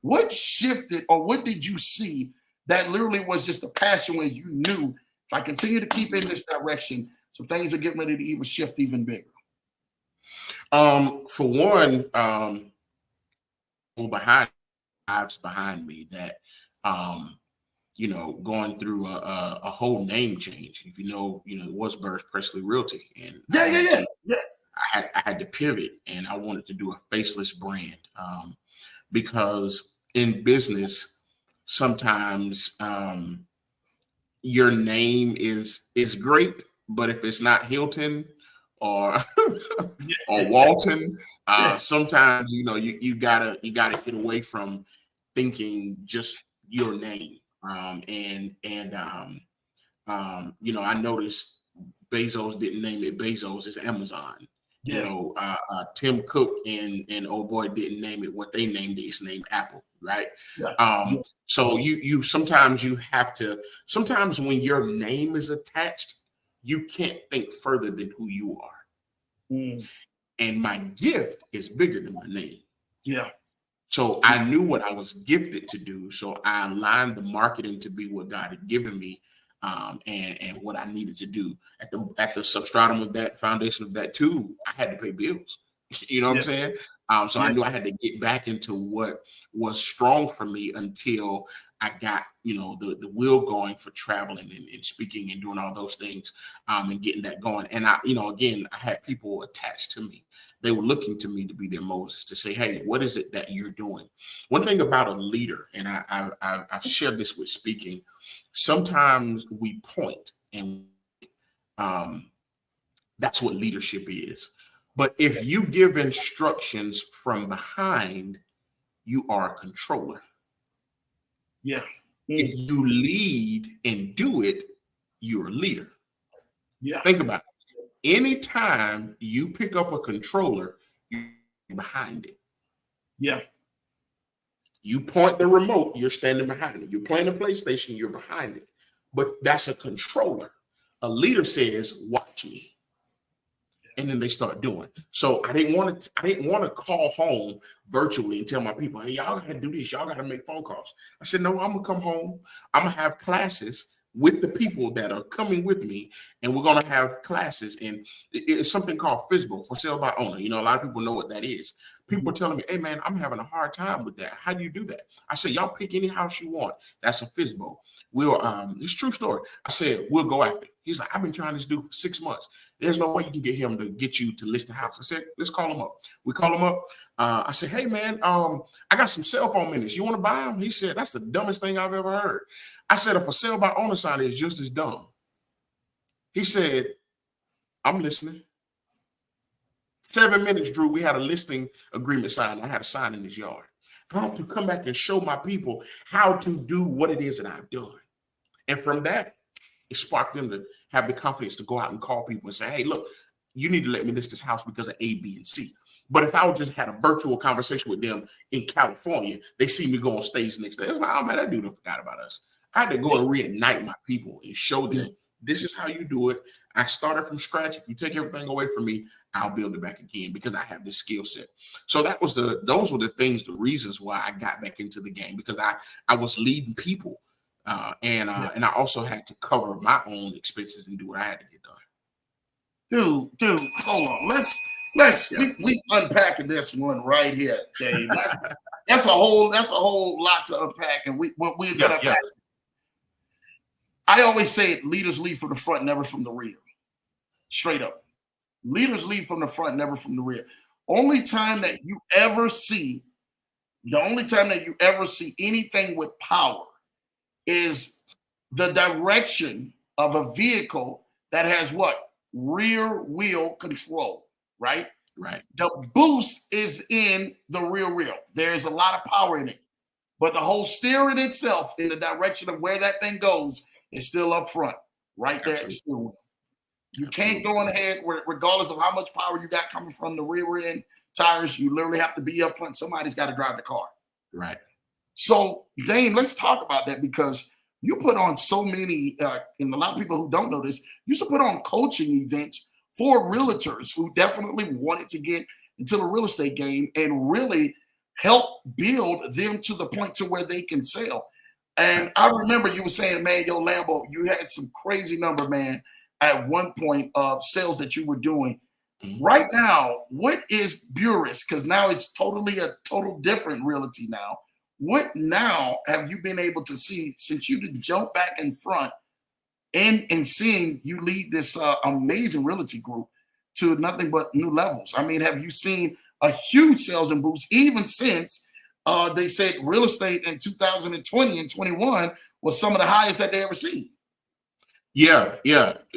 what shifted or what did you see that literally was just a passion where you knew if I continue to keep in this direction, some things are getting ready to even shift even bigger? For one, behind me that going through a whole name change. If it was Burris Presley Realty, and yeah. I had to pivot, and I wanted to do a faceless brand because in business, sometimes your name is great, but if it's not Hilton or or Walton, sometimes you gotta get away from thinking just your name. I noticed Bezos didn't name it Bezos, it's Amazon. Tim Cook and old boy didn't name it what they named it. It's named Apple, right? So you sometimes you have to. Sometimes when your name is attached, you can't think further than who you are. And my gift is bigger than my name. So I knew what I was gifted to do. So I aligned the marketing to be what God had given me. And what I needed to do at the substratum of that, foundation of that too, I had to pay bills. You know what I'm saying? So I knew I had to get back into what was strong for me until I got, the wheel going for traveling and speaking and doing all those things, and getting that going. And again, I had people attached to me. They were looking to me to be their Moses, to say, hey, what is it that you're doing? One thing about a leader, and I've shared this with speaking, sometimes we point, and that's what leadership is. But if you give instructions from behind, you are a controller. If you lead and do it, you're a leader. Think about it. Anytime you pick up a controller, you're behind it. You point the remote, you're standing behind it. You're playing a PlayStation, you're behind it. But that's a controller. A leader says, watch me. And then they start doing. So I didn't want to call home virtually and tell my people, hey, y'all gotta do this, y'all gotta make phone calls. I said, no, I'm gonna come home. I'm gonna have classes with the people that are coming with me, and we're gonna have classes. And it's something called FSBO, for sale by owner. A lot of people know what that is. People are telling me, hey man, I'm having a hard time with that. How do you do that? I said, y'all pick any house you want. That's a FSBO. It's a true story. I said, we'll go after it. He's like, I've been trying this dude for 6 months. There's no way you can get him to get you to list the house. I said, let's call him up. We call him up. I said, hey man, I got some cell phone minutes. You want to buy them? He said, that's the dumbest thing I've ever heard. I said, if a sale by owner sign is just as dumb. He said, I'm listening. 7 minutes, Drew, we had a listing agreement signed. I had a sign in his yard. I had to come back and show my people how to do what it is that I've done. And from that, it sparked them to have the confidence to go out and call people and say, hey, look, you need to let me list this house because of A, B, and C. But if I would just had a virtual conversation with them in California, they see me go on stage the next day. It's like, oh man, that dude forgot about us. I had to go and reignite my people and show them this is how you do it. I started from scratch. If you take everything away from me, I'll build it back again because I have this skill set. So those were the things, the reasons why I got back into the game, because I was leading people. And I also had to cover my own expenses and do what I had to get done. Dude, hold on. We unpacking this one right here, Dave. That's a whole lot to unpack, and we're gonna unpack. I always say leaders lead from the front, never from the rear. Straight up. Leaders lead from the front, never from the rear. The only time that you ever see anything with power is the direction of a vehicle that has what? Rear wheel control, right? Right. The boost is in the rear wheel. There's a lot of power in it. But the whole steering itself in the direction of where that thing goes is still up front, right there at the steering wheel. You can't go on ahead, regardless of how much power you got coming from the rear end tires. You literally have to be up front. Somebody's got to drive the car. Right. So, Dane, let's talk about that, because you put on so many, and a lot of people who don't know this, you used to put on coaching events for realtors who definitely wanted to get into the real estate game and really help build them to the point to where they can sell. And I remember you were saying, man, yo, Lambo, you had some crazy number, man, at one point of sales that you were doing. Mm-hmm. Right now, what is Burris? Because now it's totally a total different realty now. What now have you been able to see since you did jump back in front and seeing you lead this amazing realty group to nothing but new levels? I mean, have you seen a huge sales and boost even since they said real estate in 2020 and 21 was some of the highest that they ever seen? Yeah,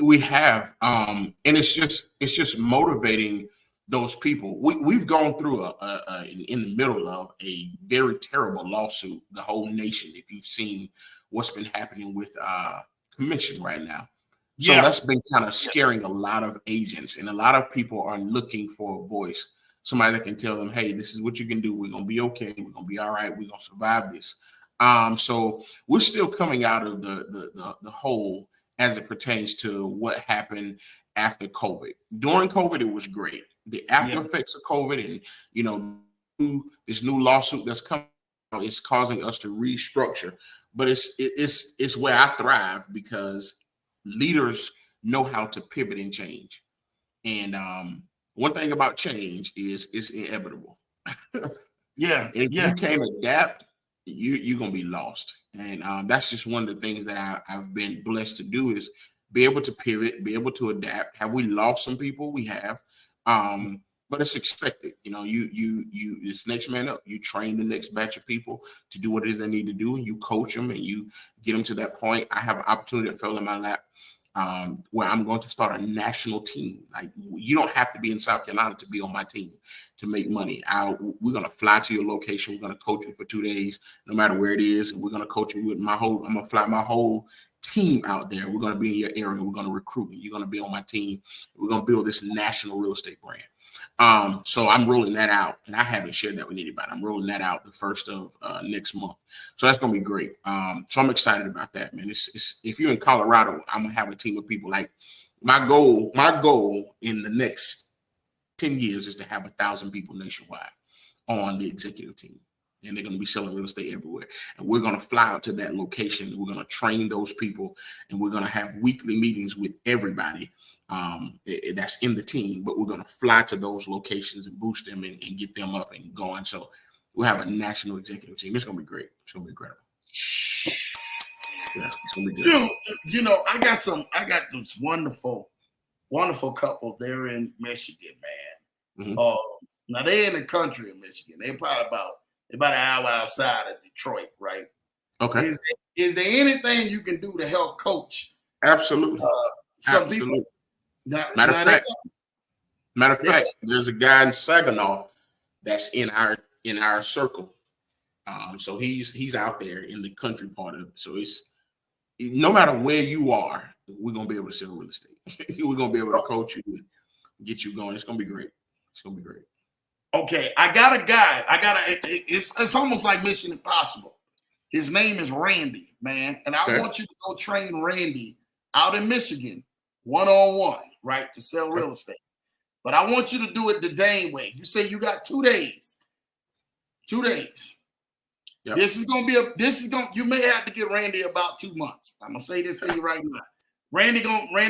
we have, and it's just motivating those people. We've gone through in the middle of a very terrible lawsuit, the whole nation. If you've seen what's been happening with commission right now, so that's been kind of scaring a lot of agents, and a lot of people are looking for a voice, somebody that can tell them, hey, this is what you can do. We're gonna be okay. We're gonna be all right. We're gonna survive this. So we're still coming out of the hole as it pertains to what happened after COVID. During COVID, it was great. The after effects of COVID and, this new lawsuit that's coming out is causing us to restructure. But it's where I thrive, because leaders know how to pivot and change. And one thing about change is it's inevitable. If you can't adapt, you're going to be lost. And that's just one of the things that I've been blessed to do, is be able to pivot, be able to adapt. Have we lost some people? We have. But it's expected. You this next man up, you train the next batch of people to do what it is they need to do, and you coach them and you get them to that point. I have an opportunity that fell in my lap, where I'm going to start a national team. Like, you don't have to be in South Carolina to be on my team to make money. We're going to fly to your location. We're going to coach you for 2 days, no matter where it is. And we're going to coach you with I'm going to fly my whole team out there. We're going to be in your area. We're going to recruit you. You're going to be on my team. We're going to build this national real estate brand. So I'm rolling that out, and I haven't shared that with anybody. I'm rolling that out the first of next month. So that's going to be great. So I'm excited about that, man. It's if you're in Colorado, I'm going to have a team of people. Like, my goal in the next 10 years is to have 1,000 people nationwide on the executive team. And they're going to be selling real estate everywhere. And we're going to fly out to that location. We're going to train those people, and we're going to have weekly meetings with everybody that's in the team. But we're going to fly to those locations and boost them and get them up and going. So we'll have a national executive team. It's going to be great. It's going to be incredible. Yeah, it's going to be good. I got this wonderful couple there in Michigan, man. Mm-hmm. Now they're in the country of Michigan. They're probably about an hour outside of Detroit, right? Okay. Is there anything you can do to help coach? Absolutely. Some Absolutely. people. Matter of fact, there's a guy in Saginaw that's in our circle. So he's out there in the country part of it. So it's, no matter where you are, we're gonna be able to sell real estate. We're gonna be able to coach you and get you going. It's gonna be great. It's gonna be great. Okay, I got a guy. It's almost like Mission Impossible. His name is Randy, man. And I want you to go train Randy out in Michigan, one-on-one, right, to sell real estate. But I want you to do it the Dane way. You say you got 2 days. 2 days. Yep. You may have to get Randy about 2 months. I'm gonna say this to you right now. Randy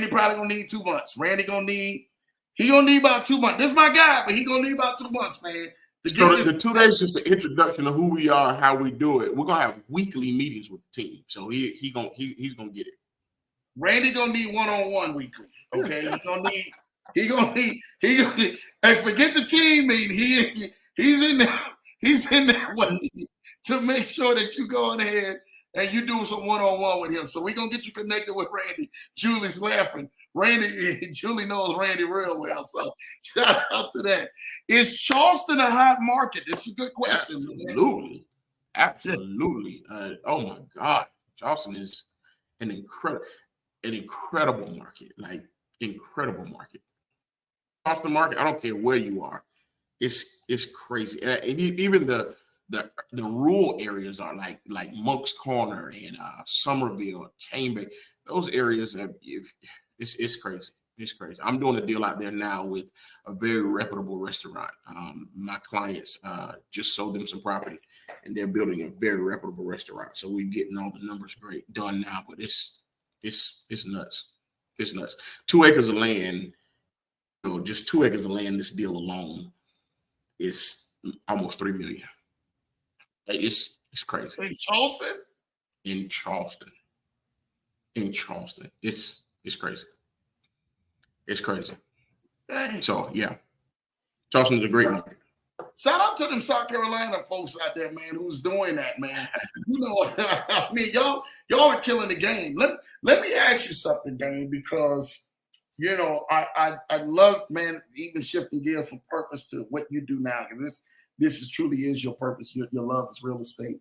probably gonna need 2 months. He gonna need about 2 months. This is my guy, but he gonna need about 2 months, man. So the 2 days is just the introduction of who we are, how we do it. We're gonna have weekly meetings with the team. So he's gonna get it. Randy gonna need one-on-one weekly. Okay, he gonna need. Hey, forget the team meeting. He's in there. He's in there to make sure that you go ahead and you doing some one-on-one with him. So we're gonna get you connected with Randy. Julie's laughing. Julie knows Randy real well. So shout out to that. Is Charleston a hot market? It's a good question. Absolutely. Absolutely. Oh my God. Charleston is an incredible market. Like incredible market. Charleston market, I don't care where you are. It's crazy. And even the rural areas are like Monk's Corner and Somerville, Chamber. Those areas it's crazy. It's crazy. I'm doing a deal out there now with a very reputable restaurant. My clients just sold them some property, and they're building a very reputable restaurant. So we're getting all the numbers great done now, but it's nuts. It's nuts. 2 acres of land, just 2 acres of land. This deal alone is almost $3 million. It's crazy. In Charleston? In Charleston. It's crazy. It's crazy. Dang. So yeah, Charleston's a great market. Shout out to them South Carolina folks out there, man, who's doing that, man. You know, I mean, y'all are killing the game. Let me ask you something, Dane, because you know I love, man, even shifting gears from purpose to what you do now, because this truly is your purpose. Your love is real estate.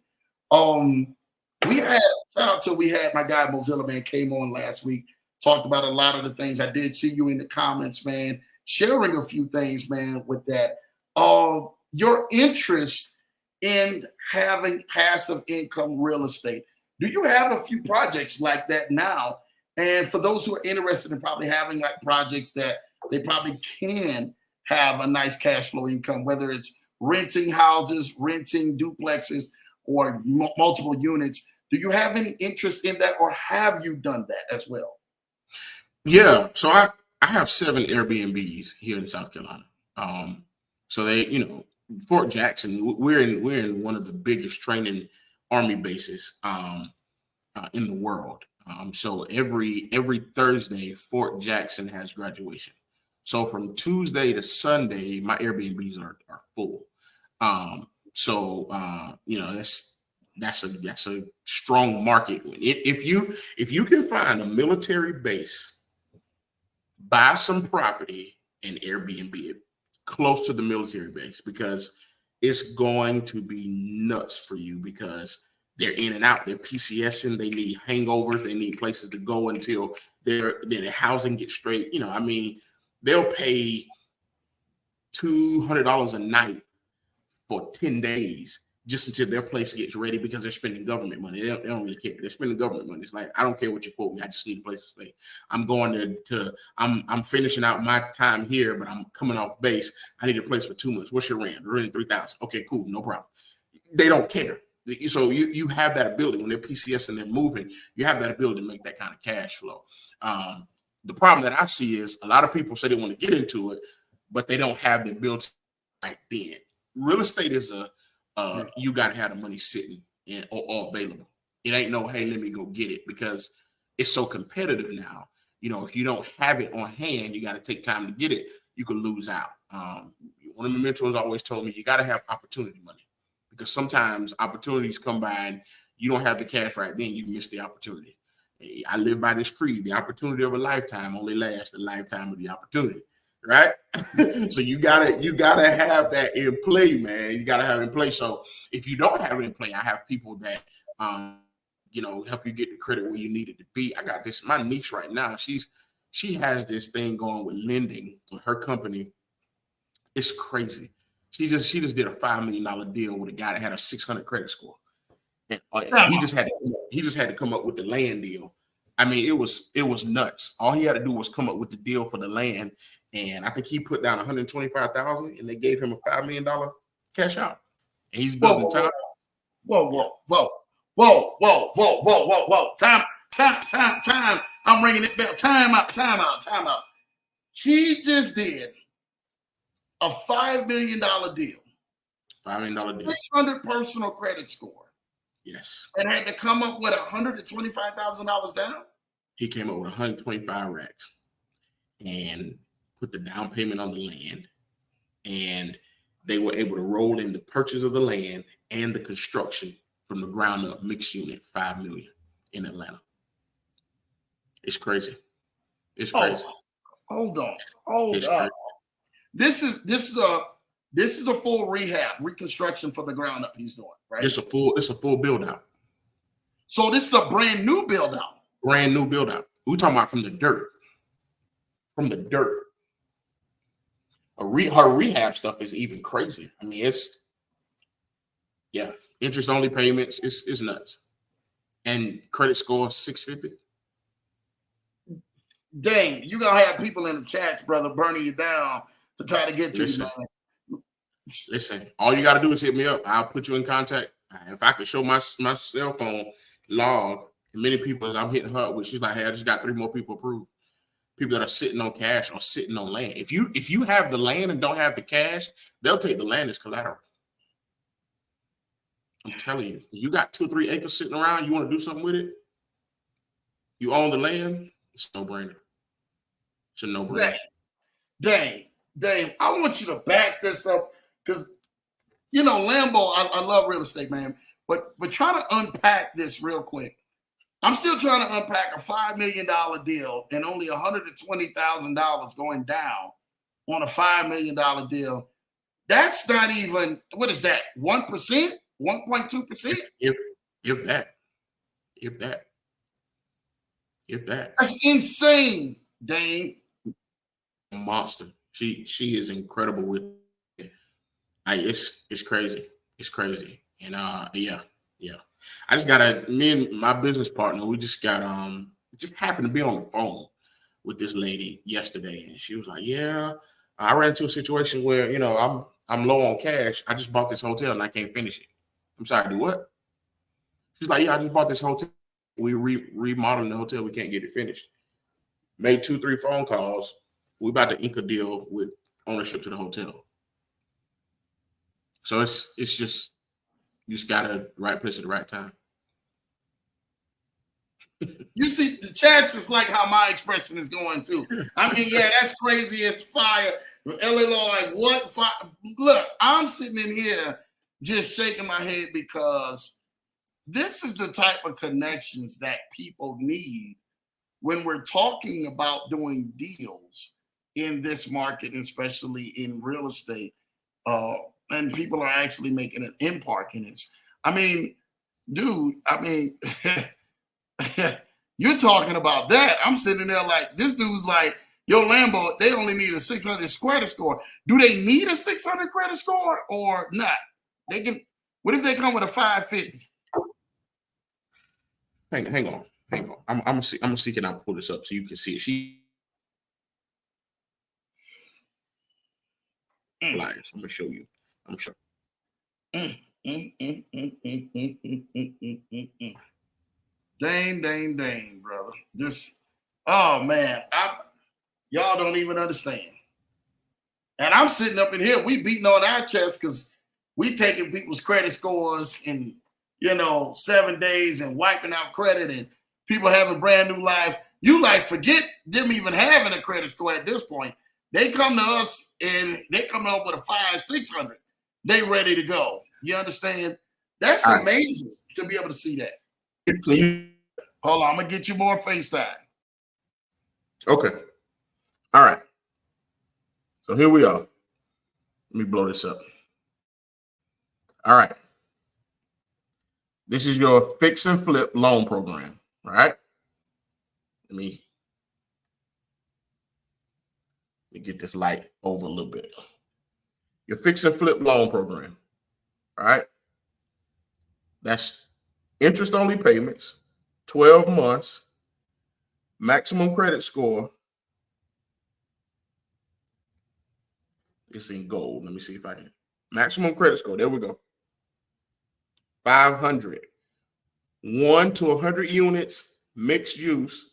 We had my guy Mozilla, man, came on last week, talked about a lot of the things. I did see you in the comments, man, sharing a few things, man, with that. Your interest in having passive income real estate. Do you have a few projects like that now? And for those who are interested in probably having like projects that they probably can have a nice cash flow income, whether it's renting houses, renting duplexes, or multiple units. Do you have any interest in that, or have you done that as well? Yeah, so I have 7 Airbnbs here in South Carolina. So they, Fort Jackson, we're in one of the biggest training Army bases in the world. So every Thursday, Fort Jackson has graduation. So from Tuesday to Sunday, my Airbnbs are full. That's a strong market. If you can find a military base, buy some property and Airbnb it close to the military base, because it's going to be nuts for you, because they're in and out, they're PCSing, they need hangovers, they need places to go until their housing gets straight. They'll pay $200 a night for 10 days just until their place gets ready, because they're spending government money. They don't really care. They're spending government money. It's like, I don't care what you quote me. I just need a place to stay. I'm going I'm finishing out my time here, but I'm coming off base. I need a place for 2 months. What's your rent? Rent $3,000. Okay, cool. No problem. They don't care. So you have that ability when they're PCS and they're moving, you have that ability to make that kind of cash flow. The problem that I see is a lot of people say they want to get into it, but they don't have the ability right then. Real estate is you got to have the money sitting or available. It ain't no, hey, let me go get it, because it's so competitive now. If you don't have it on hand, you got to take time to get it. You could lose out. One of my mentors always told me, you got to have opportunity money, because sometimes opportunities come by and you don't have the cash right then, you miss the opportunity. I live by this creed: the opportunity of a lifetime only lasts the lifetime of the opportunity. Right? So you gotta have that in play, man. You gotta have it in play. So if you don't have it in play, I have people that help you get the credit where you need it to be. I got this, my niece right now, she has this thing going with lending with her company. It's crazy. She just did a $5 million deal with a guy that had a 600 credit score. And he just had to come up with the land deal. It was nuts. All he had to do was come up with the deal for the land. And I think he put down $125,000, and they gave him a $5 million cash out. And he's building time. Whoa. Time. I'm ringing it bell. Time out. He just did a $5 million deal. $5 million deal. 600 personal credit score. Yes. And had to come up with $125,000 down? He came up with 125 racks and put the down payment on the land, and they were able to roll in the purchase of the land and the construction from the ground up mixed unit, $5 million in Atlanta. It's crazy. It's crazy. Hold on. Hold Crazy. up. This is a full rehab, reconstruction for the ground up he's doing, right? It's a full build out. So this is a brand new build out. Brand new build out. We're talking about from the dirt. From the dirt. Her rehab stuff is even crazy. I mean, it's interest only payments. It's nuts. And credit score 650. Dang, you gonna have people in the chats, brother, burning you down to try to get to you, man. Listen, all you got to do is hit me up. I'll put you in contact. If I could show my cell phone log, many people I'm hitting her up with, she's like, hey, I just got 3 more people approved. People that are sitting on cash or sitting on land. If you have the land and don't have the cash, they'll take the land as collateral. I'm telling you, you got 2 or 3 acres sitting around, you want to do something with it, you own the land, it's a no-brainer. It's a no-brainer. Dang. I want you to back this up because, Lambo, I love real estate, man. But try to unpack this real quick. I'm still trying to unpack a $5 million deal and only $120,000 going down on a $5 million deal. That's not even, what is that, 1%? 1.2%? If that. That's insane, Dane. Monster. She is incredible with it. It's crazy. It's crazy. And yeah. I just me and my business partner, we just happened to be on the phone with this lady yesterday, and she was like, yeah, I ran into a situation where, I'm low on cash. I just bought this hotel and I can't finish it. I'm sorry, do what? She's like, yeah, I just bought this hotel. We remodeling the hotel. We can't get it finished. Made 2-3 phone calls. We about to ink a deal with ownership to the hotel. So it's just, you just got to right place at the right time. You see, the chats is like how my expression is going too. I mean, yeah, that's crazy. It's fire. LA Law, like what? Fire? Look, I'm sitting in here just shaking my head because this is the type of connections that people need when we're talking about doing deals in this market, especially in real estate. And people are actually making an impact in it. I mean, dude, you're talking about that. I'm sitting there like, this dude's like, yo, Lambo, they only need a 600 credit score. Do they need a 600 credit score or not? They can. What if they come with a 550? Hang on. I'm gonna see can I pull this up so you can see it. Flyers. I'm gonna show you. I'm sure. Dang, brother. Oh man, y'all don't even understand. And I'm sitting up in here, we beating on our chest because we taking people's credit scores in 7 days and wiping out credit and people having brand new lives. You like forget them even having a credit score at this point. They come to us and they coming up with a 500-600. They ready to go. You understand? That's amazing to be able to see that. Hold on, I'm gonna get you more FaceTime. Okay. All right. So here we are. Let me blow this up. All right. This is your fix and flip loan program. All right. Let me get this light over a little bit. Your fix and flip loan program. All right. That's interest only payments, 12 months, maximum credit score. It's in gold. Let me see if I can. Maximum credit score. There we go. 500. 1 to 100 units, mixed use,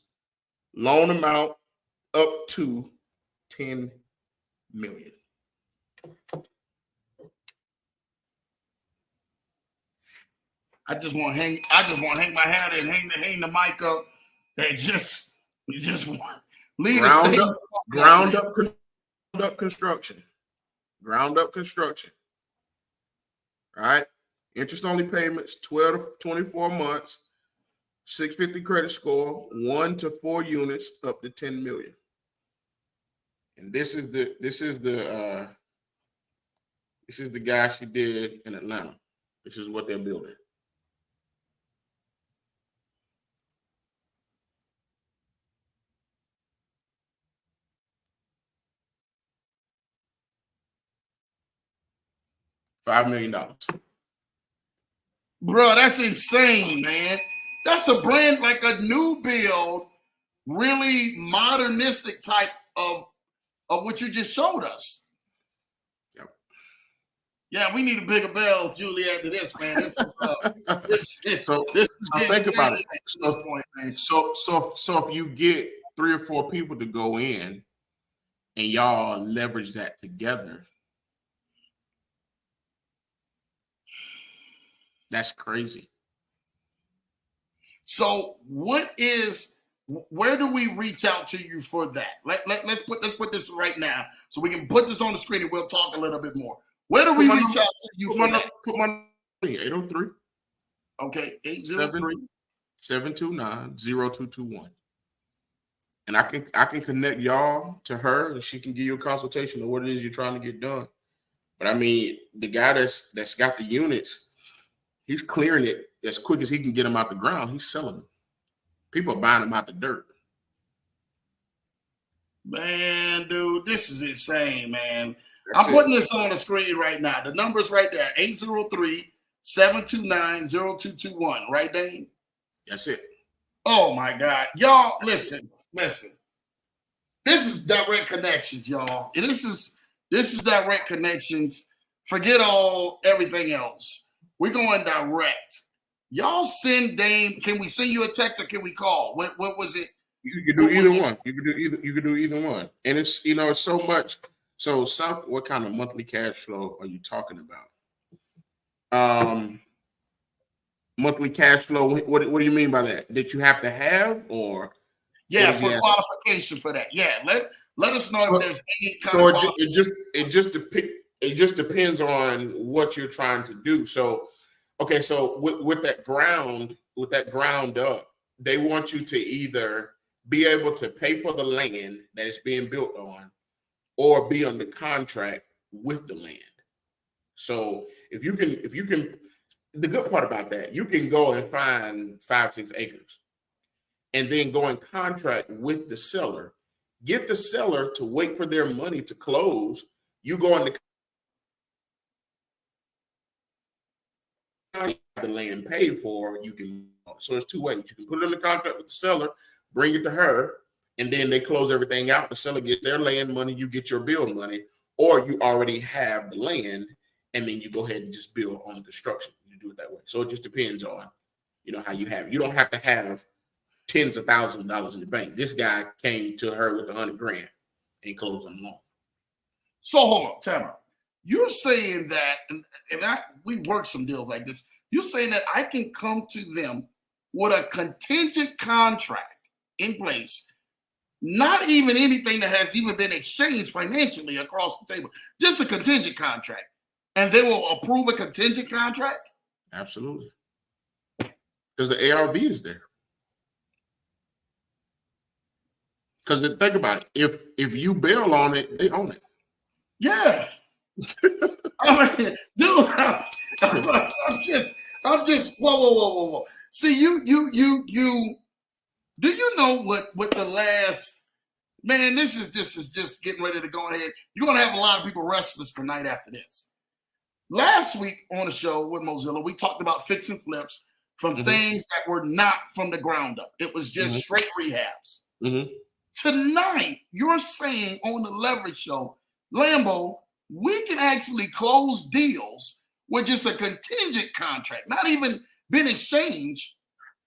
loan amount up to 10 million. I just want to hang my hat and hang the mic up. They just want leave ground up construction. Ground up construction. All right. Interest-only payments, 12 to 24 months, 650 credit score, 1 to 4 units, up to 10 million. And this is the guy she did in Atlanta. This is what they're building. $5 million. Bro, that's insane, man. That's a brand, like a new build, really modernistic type of what you just showed us. Yep. Yeah, we need a bigger bell, Julie, after this, man. This is, so think about it. So if you get 3 or 4 people to go in and y'all leverage that together, that's crazy. So where do we reach out to you for that? Let's put this right now so we can put this on the screen and we'll talk a little bit more. Where do we reach out to you for that? Put my 803. Okay, 803 729-0221. And I can connect y'all to her and she can give you a consultation of what it is you're trying to get done. But I mean, the guy that's got the units, he's clearing it as quick as he can get them out the ground. He's selling them. People are buying them out the dirt. Man, dude, this is insane, man. I'm putting this on the screen right now. The number's right there, 803-729-0221. Right, Dane? That's it. Oh, my God. Y'all, listen. This is direct connections, y'all. And this is direct connections. Forget everything else. We're going direct. Y'all send Dame. Can we send you a text or can we call? What was it? You can do either one. You can do either one. And it's it's so much. So what kind of monthly cash flow are you talking about? Monthly cash flow. What do you mean by that? That you have to have, or yeah, for qualification for that. Yeah, let us know if there's any kind of it just depends on what you're trying to do. So okay, so with that ground up, they want you to either be able to pay for the land that is being built on, or be under contract with the land. So if you can, the good part about that, you can go and find 5-6 acres and then go in contract with the seller, get the seller to wait for their money to close. You go in the land paid for, you can, so it's 2 ways. You can put it in the contract with the seller, bring it to her, and then they close everything out. The seller gets their land money, you get your build money, or you already have the land, and then you go ahead and just build on the construction. You do it that way. So it just depends on, how you have it. You don't have to have tens of thousands of dollars in the bank. This guy came to her with $100,000 and closed on the loan. So hold on, time out. You're saying that, we work some deals like this. You're saying that I can come to them with a contingent contract in place, not even anything that has even been exchanged financially across the table, just a contingent contract, and they will approve a contingent contract? Absolutely. Because the ARV is there. Because think about it. If you bail on it, they own it. Yeah. I mean, dude, I'm just whoa. See, you do you know what the last, man, this is just getting ready to go ahead. You're gonna have a lot of people restless tonight after this. Last week on the show with Mozilla, we talked about fix and flips from things that were not from the ground up. It was just straight rehabs. Tonight, you're saying on the Leverage Show, Lambo, we can actually close deals with just a contingent contract, not even been exchanged.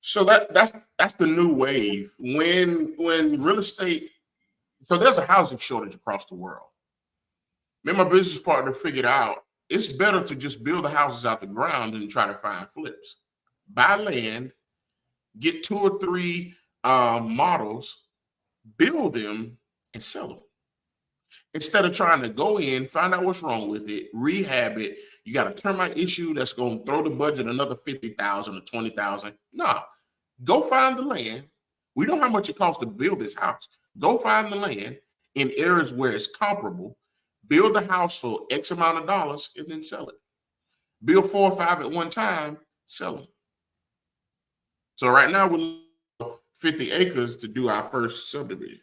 So that's the new wave. When real estate, so there's a housing shortage across the world. Me and my business partner figured out it's better to just build the houses out the ground than try to find flips. Buy land, get 2 or 3 models, build them, and sell them. Instead of trying to go in, find out what's wrong with it, rehab it, You got a termite issue that's going to throw the budget another 50,000 or 20,000. No, go find the land. We know how much it costs to build this house. Go find the land in areas where it's comparable, build the house for X amount of dollars, and then sell it. Build 4 or 5 at one time, sell them. So right now we're 50 acres to do our first subdivision.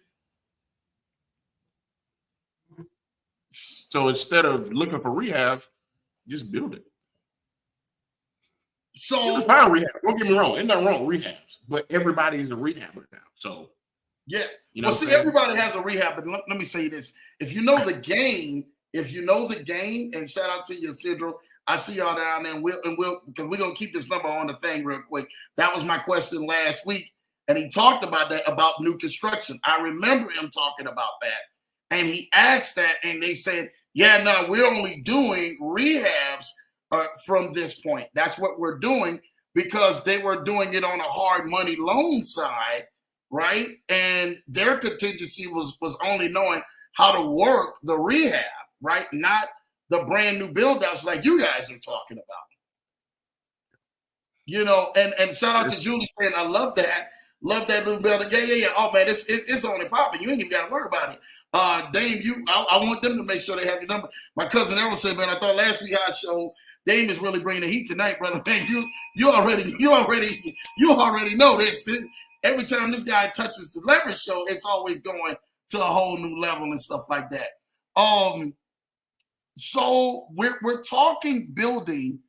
So instead of looking for rehab, just build it. So you can find rehab. Don't get me wrong, ain't nothing wrong with rehabs, but everybody's a rehabber now. So yeah, you know, everybody has a rehab. But let me say this: if you know the game, and shout out to you, Isidro. I see y'all down there, and we'll because we're gonna keep this number on the thing real quick. That was my question last week, and he talked about that about new construction. I remember him talking about that, and he asked that, and they said, "Yeah, no, we're only doing rehabs from this point. That's what we're doing because they were doing it on a hard money loan side, right? And their contingency was only knowing how to work the rehab, right? Not the brand new build outs like you guys are talking about. You know, and shout out to Julie saying, I love that new building. Yeah. Oh man, it's only popping. You ain't even got to worry about it. Dame, I want them to make sure they have your number. My cousin Errol said, man, I thought last week I showed Dame is really bringing the heat tonight, brother. Man, you already know this. Every time this guy touches the leverage show, it's always going to a whole new level and stuff like that. So we're talking building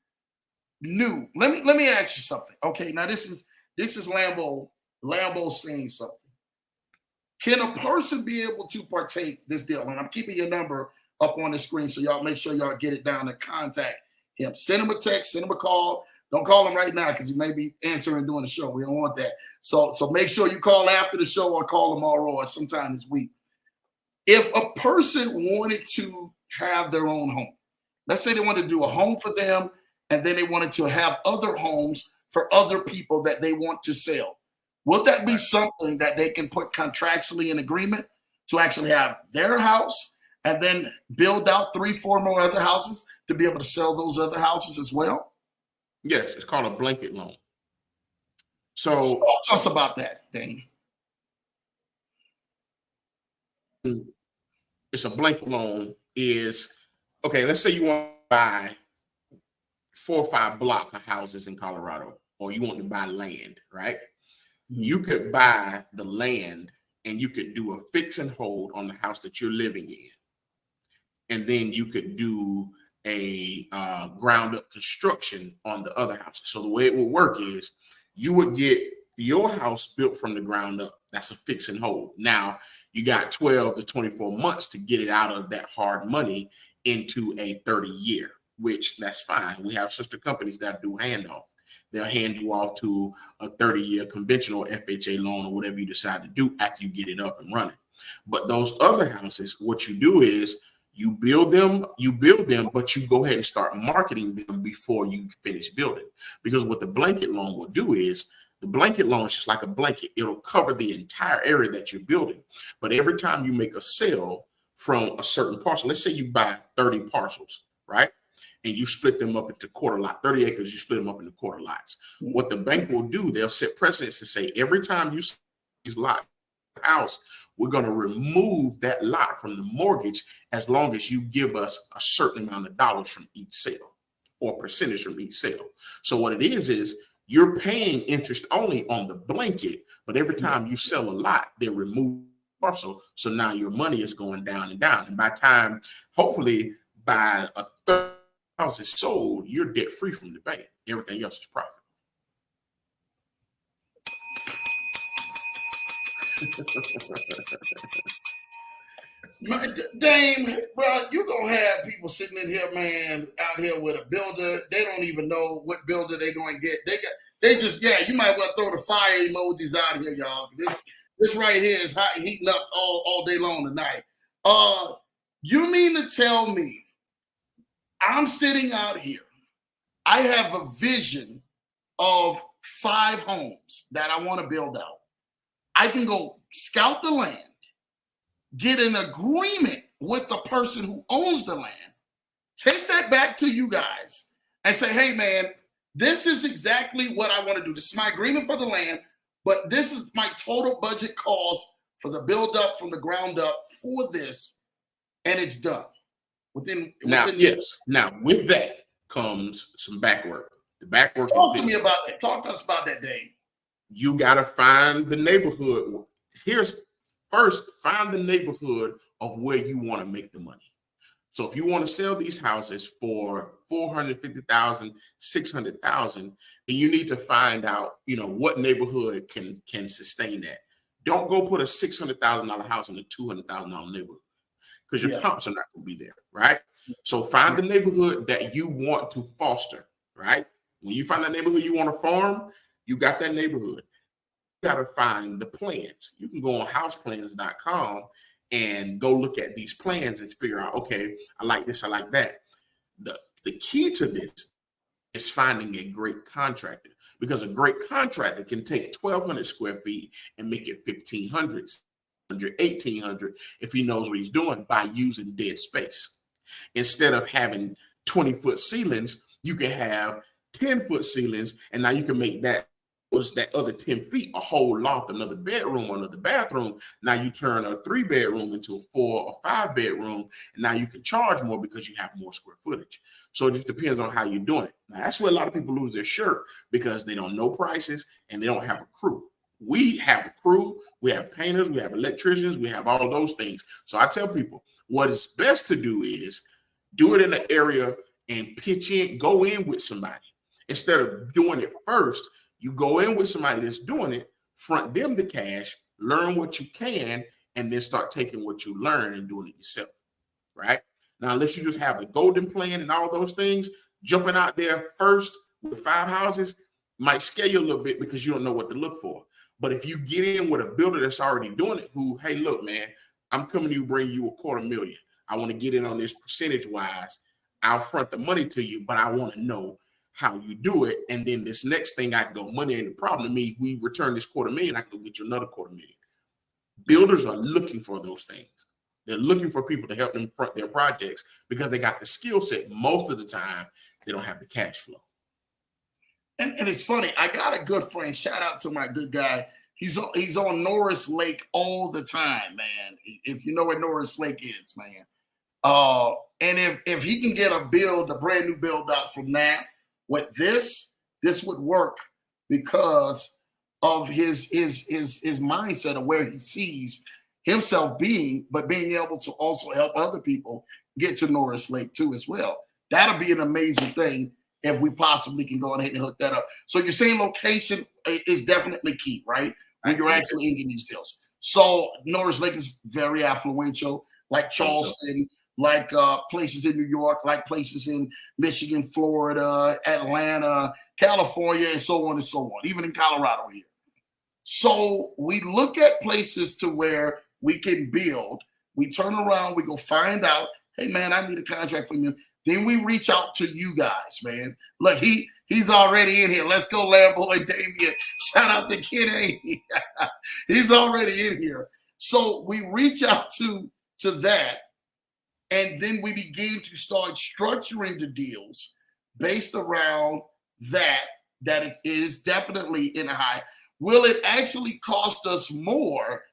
new. Let me ask you something. Okay, now this is Lambo saying something. Can a person be able to partake this deal? And I'm keeping your number up on the screen, so y'all make sure y'all get it down and contact him. Send him a text, send him a call. Don't call him right now because he may be answering during the show. We don't want that. So make sure you call after the show or call tomorrow or sometime this week. If a person wanted to have their own home, let's say they wanted to do a home for them, and then they wanted to have other homes for other people that they want to sell. Will that be something that they can put contractually in agreement to actually have their house and then build out 3-4 more other houses to be able to sell those other houses as well? Yes, it's called a blanket loan. So tell us about that, Dane. It's a blanket loan is, okay, let's say you want to buy 4 or 5 block of houses in Colorado, or you want to buy land, right? You could buy the land and you could do a fix and hold on the house that you're living in. And then you could do a ground up construction on the other houses. So the way it would work is you would get your house built from the ground up. That's a fix and hold. Now you got 12 to 24 months to get it out of that hard money into a 30-year, which that's fine. We have sister companies that do handoff. They'll hand you off to a 30-year conventional FHA loan or whatever you decide to do after you get it up and running. But those other houses, what you do is you build them, but you go ahead and start marketing them before you finish building. Because what the blanket loan will do is, the blanket loan is just like a blanket. It'll cover the entire area that you're building. But every time you make a sale from a certain parcel, let's say you buy 30 parcels, right? And you split them up into quarter lot, 30 acres, you split them up into quarter lots. What the bank will do, they'll set precedents to say, every time you sell these lot house, we're going to remove that lot from the mortgage as long as you give us a certain amount of dollars from each sale or percentage from each sale. So what it is you're paying interest only on the blanket, but every time you sell a lot, they remove parcel. So now your money is going down and down. And by time, hopefully by a third house is sold, you're debt free from the bank. Everything else is profit. Dame, bro, you gonna have people sitting in here, man, out here with a builder. They don't even know what builder they're gonna get. They just, you might well throw the fire emojis out here, y'all. This right here is hot, heating up all day long tonight. You mean to tell me I'm sitting out here, I have a vision of 5 homes that I want to build out. I can go scout the land, get an agreement with the person who owns the land, take that back to you guys and say, hey, man, this is exactly what I want to do. This is my agreement for the land, but this is my total budget cost for the build up from the ground up for this, and it's done. Now, with that comes some back work. The back work. Talk to me about that. Talk to us about that, Dave. You got to find the neighborhood. Find the neighborhood of where you want to make the money. So if you want to sell these houses for $450,000, $600,000, then you need to find out, what neighborhood can sustain that. Don't go put a $600,000 house in a $200,000 neighborhood, because your comps are not going to be there, right? So find the neighborhood that you want to foster, right? When you find that neighborhood you want to farm, you got that neighborhood. You got to find the plans. You can go on houseplans.com and go look at these plans and figure out, okay, I like this, I like that. The key to this is finding a great contractor, because a great contractor can take 1,200 square feet and make it 1,500, 1,800 if he knows what he's doing by using dead space. Instead of having 20-foot ceilings, you can have 10-foot ceilings, and now you can make that other 10 feet a whole loft, another bedroom, another bathroom. Now you turn a 3-bedroom into a 4 or 5-bedroom, and now you can charge more because you have more square footage. So it just depends on how you're doing it. Now that's where a lot of people lose their shirt, because they don't know prices and they don't have a crew. We have a crew, we have painters, we have electricians, we have all of those things. So I tell people what is best to do is do it in an area and pitch in, go in with somebody. Instead of doing it first, you go in with somebody that's doing it, front them the cash, learn what you can, and then start taking what you learn and doing it yourself, right? Now, unless you just have a golden plan and all those things, jumping out there first with 5 houses might scare you a little bit because you don't know what to look for. But if you get in with a builder that's already doing it, who, hey, look, man, I'm coming to bring you $250,000. I want to get in on this percentage-wise. I'll front the money to you, but I want to know how you do it. And then this next thing, I can go, money ain't a problem to me. We return this $250,000, I can go get you another $250,000. Builders are looking for those things. They're looking for people to help them front their projects because they got the skill set. Most of the time, they don't have the cash flow. And it's funny. I got a good friend. Shout out to my good guy. He's on Norris Lake all the time, man. If you know where Norris Lake is, man. And if he can get a brand new build out from that, with this would work because of his mindset of where he sees himself being, but being able to also help other people get to Norris Lake too as well. That'll be an amazing thing if we possibly can go ahead and hook that up. So you're saying location is definitely key, right? When you're actually inking these deals. So Norris Lake is very affluential, like Charleston, like places in New York, like places in Michigan, Florida, Atlanta, California, and so on and so on, even in Colorado here. So we look at places to where we can build. We turn around, we go find out, hey, man, I need a contract from you. Then we reach out to you guys, man. Look, he's already in here. Let's go, Lambo and Damian. Shout out to Kenny. He's already in here. So we reach out to that, and then we begin to start structuring the deals based around that it is definitely in a high. Will it actually cost us more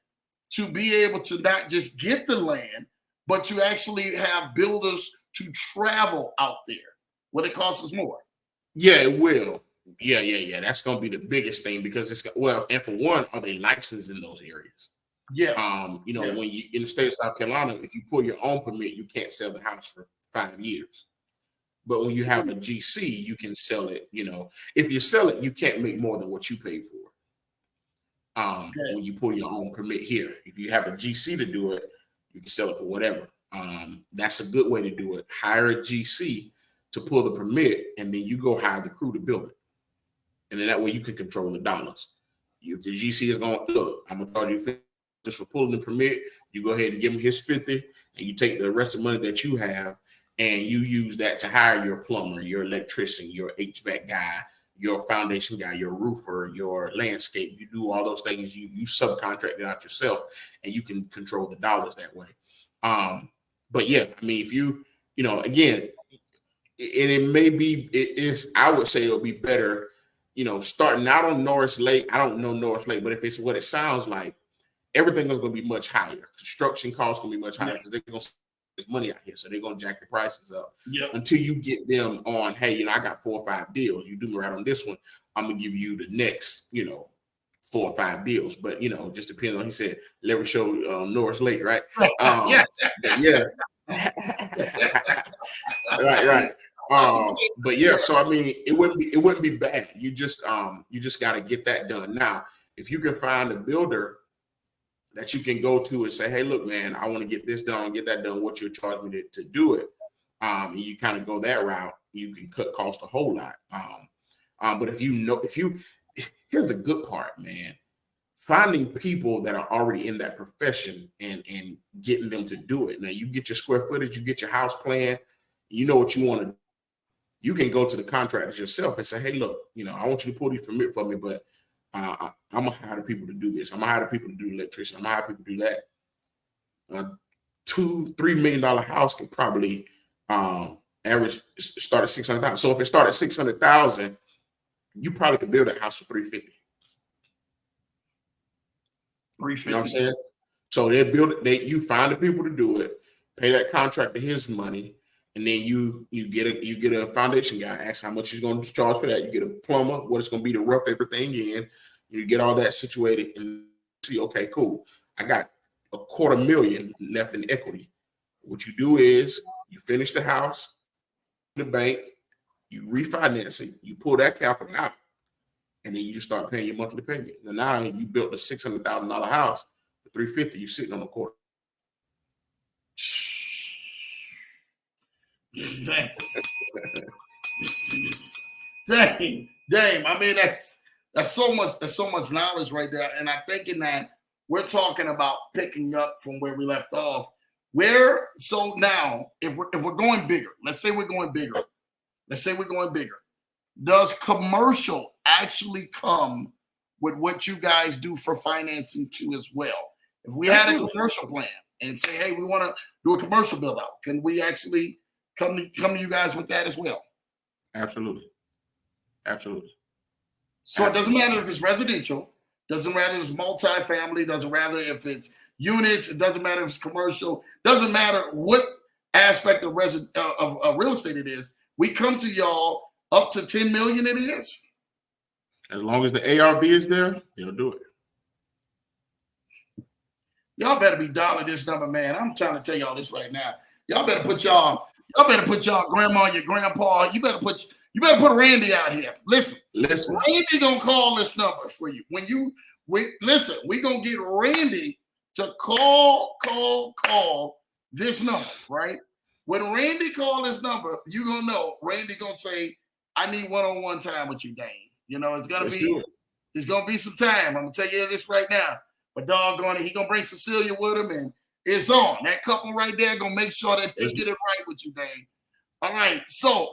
to be able to not just get the land, but to actually have builders to travel out there? Will it cost us more? Yeah, it will. Yeah. That's going to be the biggest thing because and for one, are they licensed in those areas? Yeah. When you in the state of South Carolina, if you pull your own permit, you can't sell the house for 5 years. But when you have a GC, you can sell it. If you sell it, you can't make more than what you paid for. When you pull your own permit here, if you have a GC to do it, you can sell it for whatever. That's a good way to do it. Hire a GC to pull the permit, and then you go hire the crew to build it. And then that way you can control the dollars. If the GC is going, look, I'm going to charge you 50 just for pulling the permit. You go ahead and give him his 50, and you take the rest of the money that you have, and you use that to hire your plumber, your electrician, your HVAC guy, your foundation guy, your roofer, your landscape. You do all those things. You subcontract it out yourself, and you can control the dollars that way. But yeah, I mean, if again, it may be, it is, I would say it'll be better, starting out on Norris Lake. I don't know Norris Lake, but if it's what it sounds like, everything is going to be much higher. Construction costs going to be much higher because they're going to there's money out here, so they're going to jack the prices up until you get them on. Hey, I got 4 or 5 deals. You do me right on this one, I'm going to give you the next, 4 or 5 deals. But just depending on, he said leverage show Norris Lake, right? Yeah. right. But yeah, so I mean, it wouldn't be bad. You just got to get that done. Now, if you can find a builder that you can go to and say, hey, look, man, I want to get this done, get that done, what you charge me to do it. And you kind of go that route, you can cut costs a whole lot. But here's the good part, man. Finding people that are already in that profession and getting them to do it. Now, you get your square footage, you get your house plan, you know what you want to do. You can go to the contractors yourself and say, hey, look, I want you to pull these permit for me, but I'm gonna hire the people to do this. I'm gonna hire the people to do electrician. I'm gonna hire people to do that. $2-3 million house can probably average start at 600,000. So if it started at 600,000, you probably could build a house for 350. 350. You know what I'm saying? So they build it. You find the people to do it, pay that contractor his money, and then you get a foundation guy. Ask how much he's going to charge for that. You get a plumber, what it's going to be to rough everything in. You get all that situated and see, okay, cool. I got $250,000 left in equity. What you do is you finish the house, the bank, you refinance it, you pull that capital out, and then you just start paying your monthly payment. Now you built a $600,000 house for $350,000. You're sitting on a quarter. Dang. I mean, that's so much knowledge right there. And I'm thinking that we're talking about picking up from where we left off. So now, if we're going bigger, let's say we're going bigger. Does commercial actually come with what you guys do for financing too as well? If we had a commercial plan and say, hey, we want to do a commercial build out, can we actually come to you guys with that as well? Absolutely. So it doesn't matter if it's residential, doesn't matter if it's multifamily, doesn't matter if it's units, it doesn't matter if it's commercial, doesn't matter what aspect of real estate it is. We come to y'all up to 10 million it is. As long as the ARV is there, they'll do it. Y'all better be dialing this number, man. I'm trying to tell y'all this right now. Y'all better put y'all grandma, your grandpa. You better put Randy out here. Listen. Randy gonna call this number for you. Listen, we gonna get Randy to call this number, right? When Randy call this number, you gonna know Randy gonna say, I need one-on-one time with you, Dane. It's gonna be some time. I'm gonna tell you this right now. But doggone it, he gonna bring Cecilia with him, and it's on. That couple right there gonna make sure that they get it right with you, Dane. All right, so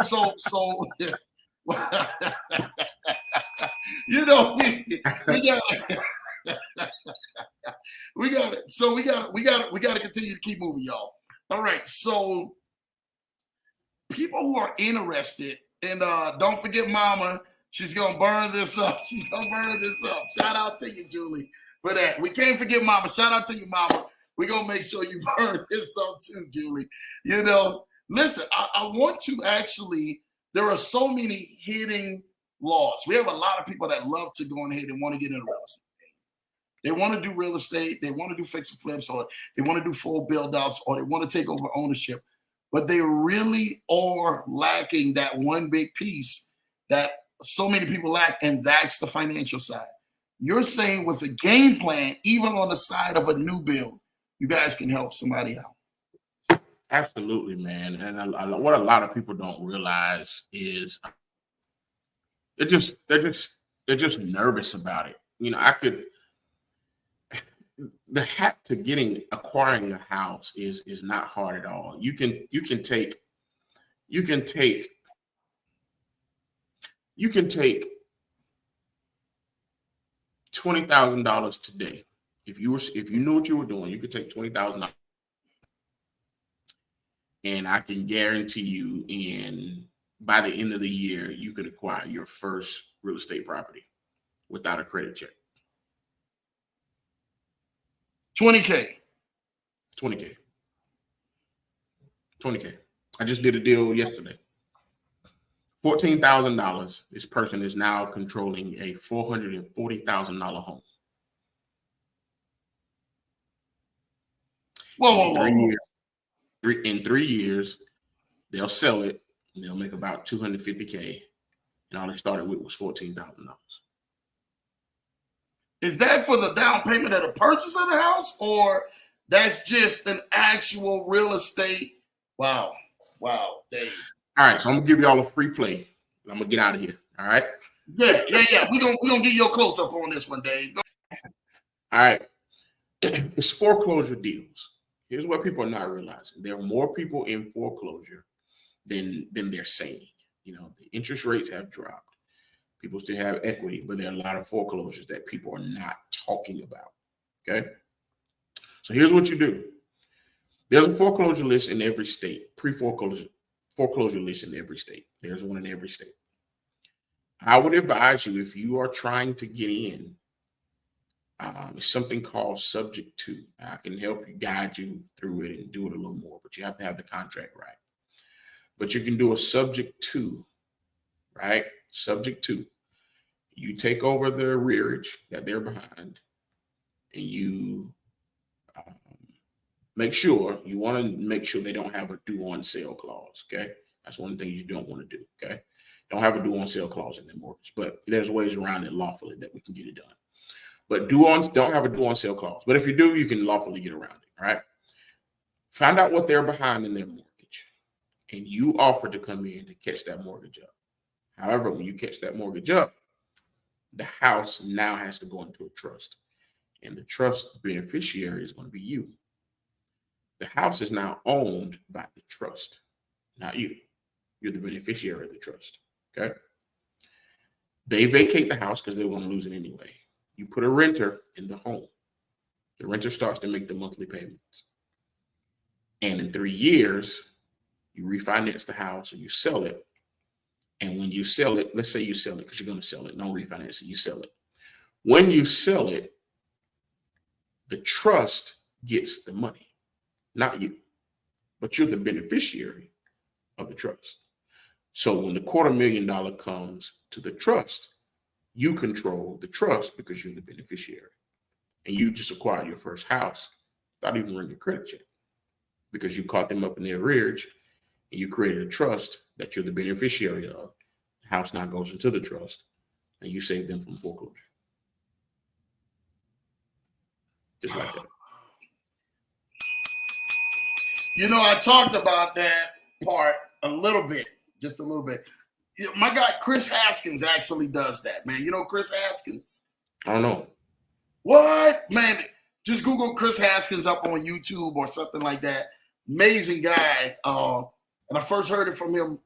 we got it. So we got to continue to keep moving, y'all. All right, so people who are interested, and don't forget Mama, she's gonna burn this up. Shout out to you, Julie, for that. We can't forget Mama. Shout out to you, Mama. We're gonna make sure you burn this up too, Julie. Listen, I want to actually, there are so many hidden laws. We have a lot of people that love to go ahead and want to get into real estate. They want to do real estate, they want to do fix and flips, or they want to do full build outs, or they want to take over ownership. But they really are lacking that one big piece that so many people lack, and that's the financial side. You're saying with a game plan, even on the side of a new build, you guys can help somebody out. Absolutely, man. And what a lot of people don't realize is they're just nervous about it. The hack to acquiring a house is not hard at all. You can take $20,000 today. If you knew what you were doing, you could take $20,000, and I can guarantee you in by the end of the year, you could acquire your first real estate property without a credit check. 20K. 20K. 20K. I just did a deal yesterday. $14,000. This person is now controlling a $440,000 home. Whoa. In 3 years, they'll sell it and they'll make about $250K. And all they started with was $14,000. Is that for the down payment of the purchase of the house, or that's just an actual real estate? Wow, Dave. All right, so I'm gonna give y'all a free play. I'm gonna get out of here. All right. Yeah. We're gonna give you a close up on this one, Dave. All right. It's foreclosure deals. Here's what people are not realizing: there are more people in foreclosure than they're saying. You know, the interest rates have dropped. People still have equity, but there are a lot of foreclosures that people are not talking about. Okay. So here's what you do. There's a foreclosure list in every state, foreclosure list in every state. There's one in every state. I would advise you, if you are trying to get in, it's something called subject to. I can help you, guide you through it and do it a little more, but you have to have the contract right. But you can do a subject to, right? Subject to. You take over the arrearage that they're behind, and you make sure they don't have a due on sale clause. Okay. That's one thing you don't want to do. Okay. Don't have a due on sale clause in their mortgage, but there's ways around it lawfully that we can get it done. But don't have a due on sale clause. But if you do, you can lawfully get around it. Right. Find out what they're behind in their mortgage, and you offer to come in to catch that mortgage up. However, when you catch that mortgage up, the house now has to go into a trust, and the trust beneficiary is going to be you. The house is now owned by the trust, not you. You're the beneficiary of the trust. Okay. They vacate the house because they want to lose it anyway. You put a renter in the home. The renter starts to make the monthly payments. And in 3 years, you refinance the house or you sell it. And when you sell it, let's say you sell it because you're going to sell it. Don't refinance it. You sell it. When you sell it, the trust gets the money, not you, but you're the beneficiary of the trust. So when the $250,000 comes to the trust, you control the trust because you're the beneficiary. And you just acquired your first house without even running a credit check because you caught them up in their arrearage and you created a trust that you're the beneficiary of. The house now goes into the trust and you save them from foreclosure. Just like that. You know, I talked about that part just a little bit. You know, my guy Chris Haskins actually does that, man. You know Chris Haskins? I don't know. What? Man, just Google Chris Haskins up on YouTube or something like that. Amazing guy. And I first heard it from him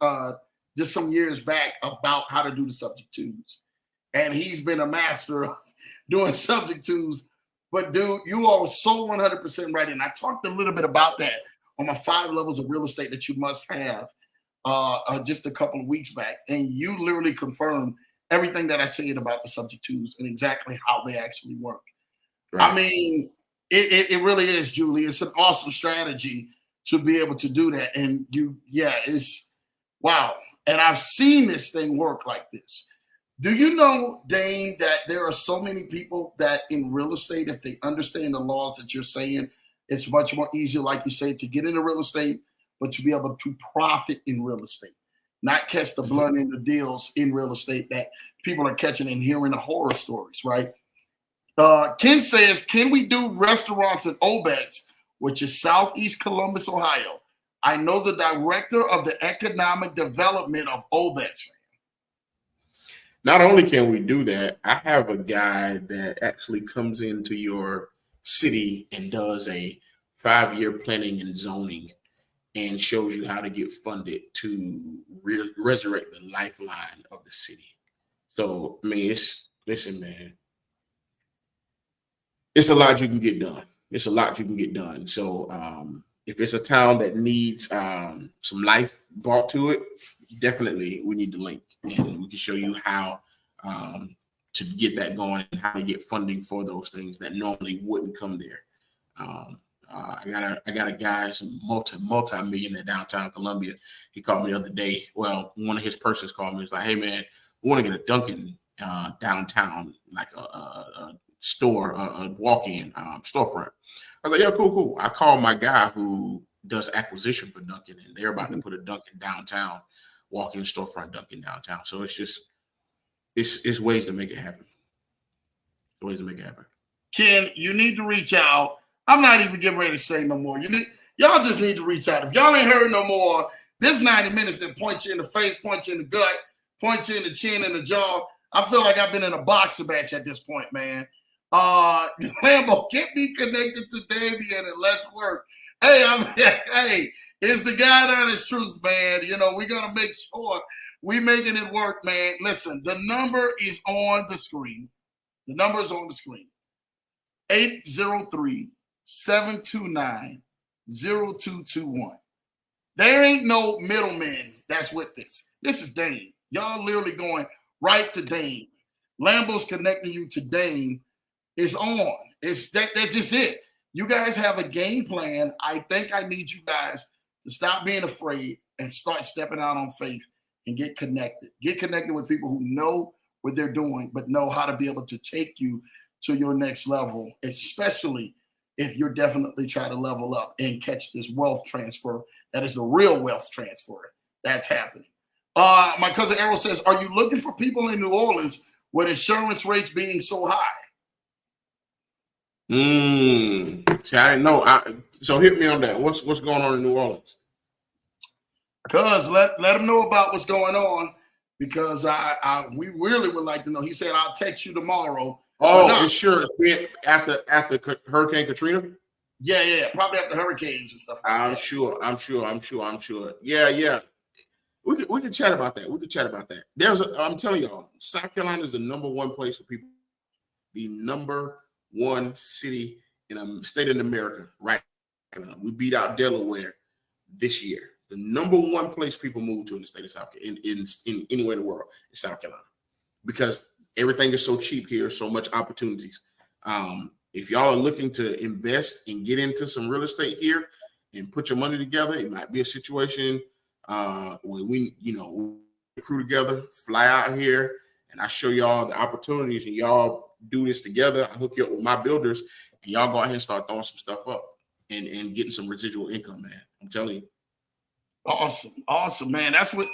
just some years back about how to do the subject twos. And he's been a master of doing subject twos. But dude, you are so 100% right. And I talked a little bit about that on my 5 levels of real estate that you must have just a couple of weeks back. And you literally confirmed everything that I tell you about the subject twos and exactly how they actually work. Right. I mean, it really is, Julie. It's an awesome strategy to be able to do that. And it's wow. And I've seen this thing work like this. Do you know, Dane, that there are so many people that in real estate, if they understand the laws that you're saying, it's much more easier, like you say, to get into real estate, but to be able to profit in real estate, not catch the blood in the deals in real estate that people are catching and hearing the horror stories, right? Ken says, can we do restaurants in Obex, which is Southeast Columbus, Ohio? I know the director of the economic development of Obex. Not only can we do that, I have a guy that actually comes into your city and does a 5-year planning and zoning and shows you how to get funded to resurrect the lifeline of the city. So, I mean, listen, man, it's a lot you can get done. It's a lot you can get done. So if it's a town that needs some life brought to it, definitely we need to link, and we can show you how to get that going and how to get funding for those things that normally wouldn't come there. I got a guy, some multi-millionaire downtown Columbia. He called me the other day. Well, one of his persons called me. He's like, "Hey man, we want to get a Dunkin' downtown, like a store, a walk-in storefront." I was like, "Yeah, cool." I called my guy who does acquisition for Dunkin', and they're about to put a Dunkin' downtown, walk-in storefront Dunkin' downtown. So it's just it's ways to make it happen. Ways to make it happen. Ken, you need to reach out. I'm not even getting ready to say no more. Y'all just need to reach out. If y'all ain't heard no more, this 90 minutes that point you in the face, point you in the gut, point you in the chin and the jaw. I feel like I've been in a boxing match at this point, man. Lambo, get me connected to Damian and let's work. Hey, it's the God honest truth, man. We're gonna make sure we making it work, man. Listen, the number is on the screen. The number is on the screen. 803-729-0221. There ain't no middleman that's with this. This is Dane. Y'all literally going right to Dane. Lambo's connecting you to Dane. It's on. That's just it. You guys have a game plan. I think I need you guys to stop being afraid and start stepping out on faith and get connected. Get connected with people who know what they're doing, but know how to be able to take you to your next level, especially if you're definitely trying to level up and catch this wealth transfer. That is the real wealth transfer that's happening. My cousin Errol says, are you looking for people in New Orleans with insurance rates being so high? See, I didn't know. So hit me on that. What's going on in New Orleans? Cuz let them know about what's going on, because we really would like to know. He said, I'll text you tomorrow. Oh, insurance after Hurricane Katrina? Yeah, probably after hurricanes and stuff like I'm that. sure. Yeah. We can chat about that. I'm telling y'all, South Carolina is the number one place for people. The number one city in a state in America, right? We beat out Delaware this year. The number one place people move to in the state of South Carolina, in anywhere in the world, is South Carolina, because everything is so cheap here, so much opportunities. If y'all are looking to invest and get into some real estate here and put your money together, it might be a situation where we crew together, fly out here, and I show y'all the opportunities, and y'all do this together. I hook you up with my builders, and y'all go ahead and start throwing some stuff up and getting some residual income, man. I'm telling you. Awesome, man. That's what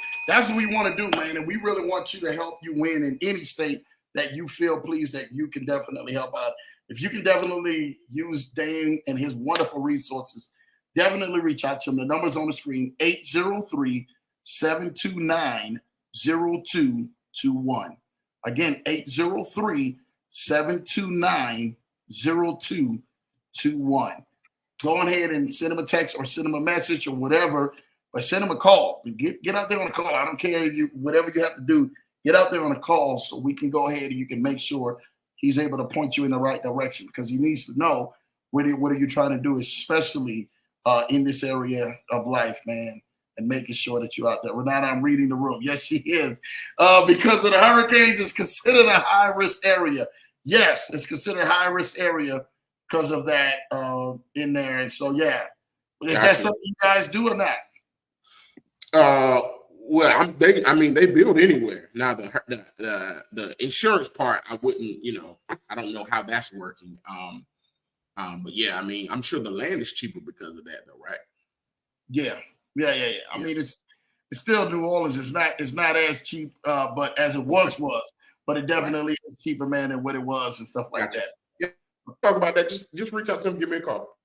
we want to do, man. And we really want you to help you win in any state that you feel pleased that you can definitely help out. If you can definitely use Dane and his wonderful resources, definitely reach out to him. The number's on the screen, 803-729-0221. Again, 803-729-0221. Go ahead and send him a text or send him a message or whatever, but send him a call. Get out there on a call. I don't care if whatever you have to do, get out there on a call so we can go ahead and you can make sure he's able to point you in the right direction, because he needs to know what are you trying to do, especially in this area of life, man, and making sure that you're out there. Renata, I'm reading the room. Yes, she is. Because of the hurricanes, it's considered a high-risk area. Yes, it's considered a high-risk area because of that in there. And so, yeah. Is that something you guys do or not? Well, they build anywhere. Now the insurance part, I wouldn't, I don't know how that's working. But yeah, I'm sure the land is cheaper because of that, though, right? Yeah. I mean, it's still New Orleans. It's not as cheap, but as it was, but it definitely is cheaper, man, than what it was and stuff like that. Yeah, talk about that. Just reach out to him. Give me a call.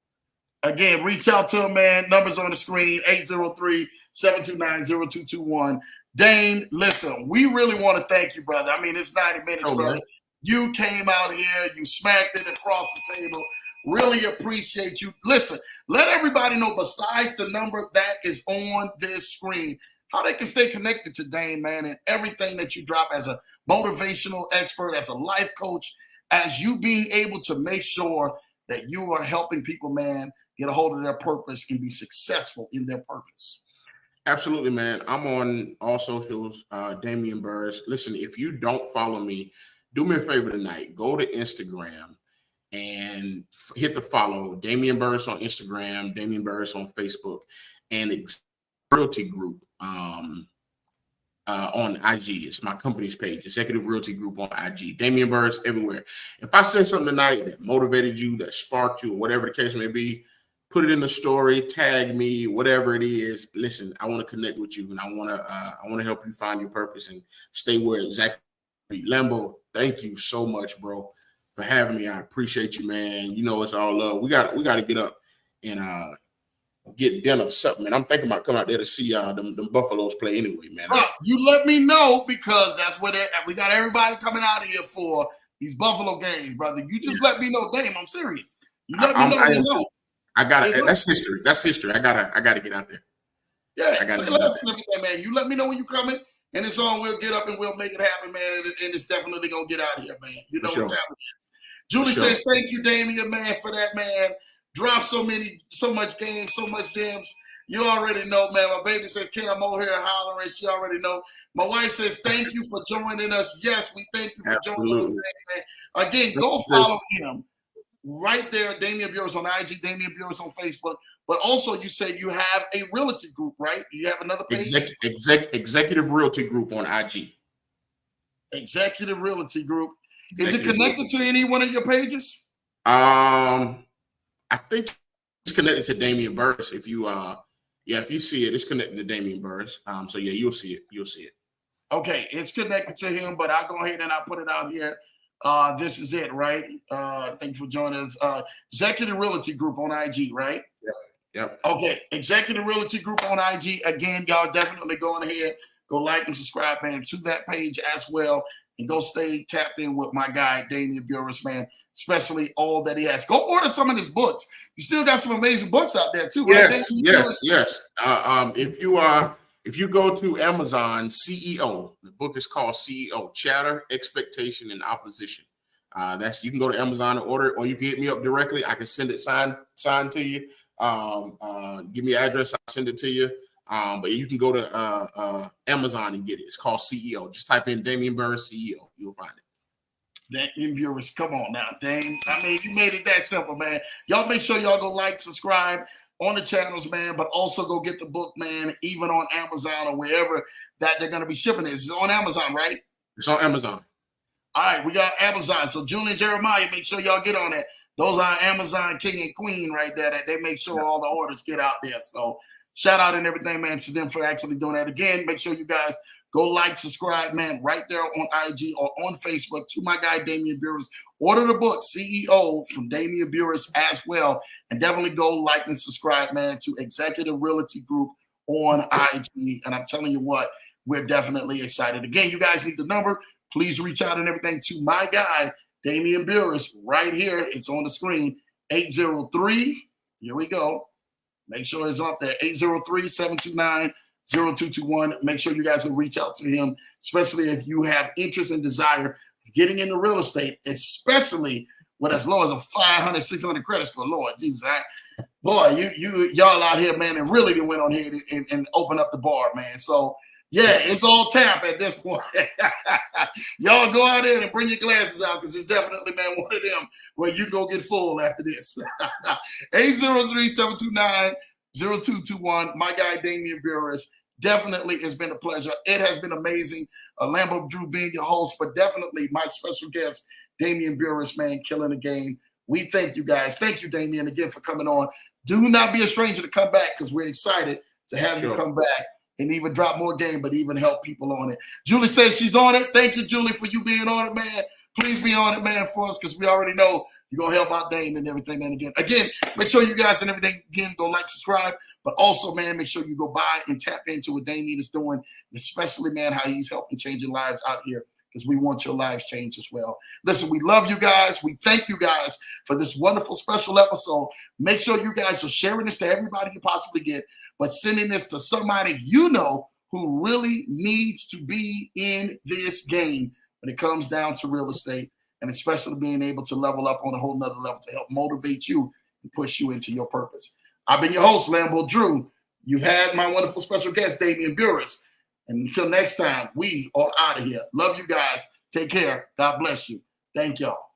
Again, reach out to him, man. Numbers on the screen, 803-729-0221. Dane, listen, we really want to thank you, brother. I mean, it's 90 minutes, brother. Man. You came out here. You smacked it across the table. Really appreciate you. Listen, let everybody know, besides the number that is on this screen, how they can stay connected to Dane, man, and everything that you drop as a motivational expert, as a life coach, as you being able to make sure that you are helping people, man, get a hold of their purpose and be successful in their purpose. Absolutely, man. I'm on all socials, Damian Burris. Listen, if you don't follow me, do me a favor tonight. Go to Instagram and hit the follow. Damian Burris on Instagram, Damian Burris on Facebook, and Realty Group on IG. It's my company's page, Executive Realty Group on IG. Damian Burris everywhere. If I said something tonight that motivated you, that sparked you, or whatever the case may be, put it in the story, tag me, whatever it is. Listen, I want to connect with you, and I want to help you find your purpose and stay where exactly. Lambo, thank you so much, bro, for having me. I appreciate you, man. You know it's all love. We got to get up and get dinner or something, man. I'm thinking about coming out there to see them Buffaloes play anyway, man. Bro, you let me know, because that's what we got everybody coming out here for these Buffalo games, brother. You just let me know, Dame. I'm serious. You let me know. I got it. That's history. That's history. I gotta get out there. Yeah, listen to me, man. You let me know when you're coming, and it's on. We'll get up and we'll make it happen, man. And it's definitely gonna get out here, man. You know what time it is. Julie says, "Thank you, Damian, man, for that, man. Drop so much games, so much gems. You already know, man. My baby says, Ken, I'm over here hollering. She already know. My wife says, thank you for joining us. Yes, we thank you for joining us, man. Again, go follow him right there, Damian Burris on IG, Damian Burris on Facebook. But also, you said you have a realty group, right? You have another page? Executive Realty Group on IG. Executive Realty Group. Is it connected to any one of your pages? I think it's connected to Damian Burris. If you see it, it's connected to Damian Burris. So yeah, you'll see it. You'll see it. Okay, it's connected to him, but I'll go ahead and I'll put it out here. This is it, right? Thank you for joining us. Executive Realty Group on IG, right? Yep. Okay, Executive Realty Group on IG. Again, y'all definitely go ahead, go like and subscribe, man, to that page as well, and go stay tapped in with my guy, Damian Burris, man. Especially all that he has. Go order some of his books. You still got some amazing books out there too, right? Yes. If you go to Amazon, CEO, the book is called CEO: Chatter, Expectation, and Opposition. You can go to Amazon and order it, or you can hit me up directly. I can send it signed to you. Give me your address, I'll send it to you. But you can go to Amazon and get it. It's called CEO. Just type in Damian Burris CEO. You'll find it. Damian Burris, come on now, dang. I mean, you made it that simple, man. Y'all make sure y'all go like, subscribe on the channels, man, but also go get the book, man, even on Amazon or wherever that they're going to be shipping it. It's on Amazon, right? It's on Amazon. All right, we got Amazon. So Julie and Jeremiah, make sure y'all get on that. Those are Amazon king and queen right there, that they make sure all the orders get out there. So shout out and everything, man, to them for actually doing that. Again, make sure you guys go like, subscribe, man, right there on IG or on Facebook to my guy, Damian Burris. Order the book, CEO, from Damian Burris as well. And definitely go like and subscribe, man, to Executive Realty Group on IG. And I'm telling you what, we're definitely excited. Again, you guys need the number. Please reach out and everything to my guy, Damian Burris, right here. It's on the screen, 803. Here we go. Make sure it's up there, 803-729-0221. Make sure you guys will reach out to him, especially if you have interest and desire of getting into real estate, especially with as low as a 500, 600 credit score. Lord Jesus, boy, y'all out here, man, and really went on here and open up the bar, man. So yeah, it's all tap at this point. Y'all go out there and bring your glasses out, because it's definitely, man, one of them where you go get full after this. 803-729-0221. My guy, Damian Burris. Definitely, it's been a pleasure. It has been amazing. Lambo Drew being your host, but definitely my special guest, Damian Burris, man, killing the game. We thank you guys. Thank you, Damian, again for coming on. Do not be a stranger to come back, because we're excited to have you come back and even drop more game, but even help people on it. Julie says she's on it. Thank you, Julie, for you being on it, man. Please be on it, man, for us, because we already know you're going to help out Dame and everything, man. Again, make sure you guys and everything, again, go like, subscribe. But also, man, make sure you go by and tap into what Damian is doing, especially, man, how he's helping changing lives out here, because we want your lives changed as well. Listen, we love you guys. We thank you guys for this wonderful special episode. Make sure you guys are sharing this to everybody you possibly get, but sending this to somebody you know who really needs to be in this game when it comes down to real estate, and especially being able to level up on a whole nother level to help motivate you and push you into your purpose. I've been your host, Lambo Drew. You've had my wonderful special guest, Damian Burris. And until next time, we are out of here. Love you guys. Take care. God bless you. Thank y'all.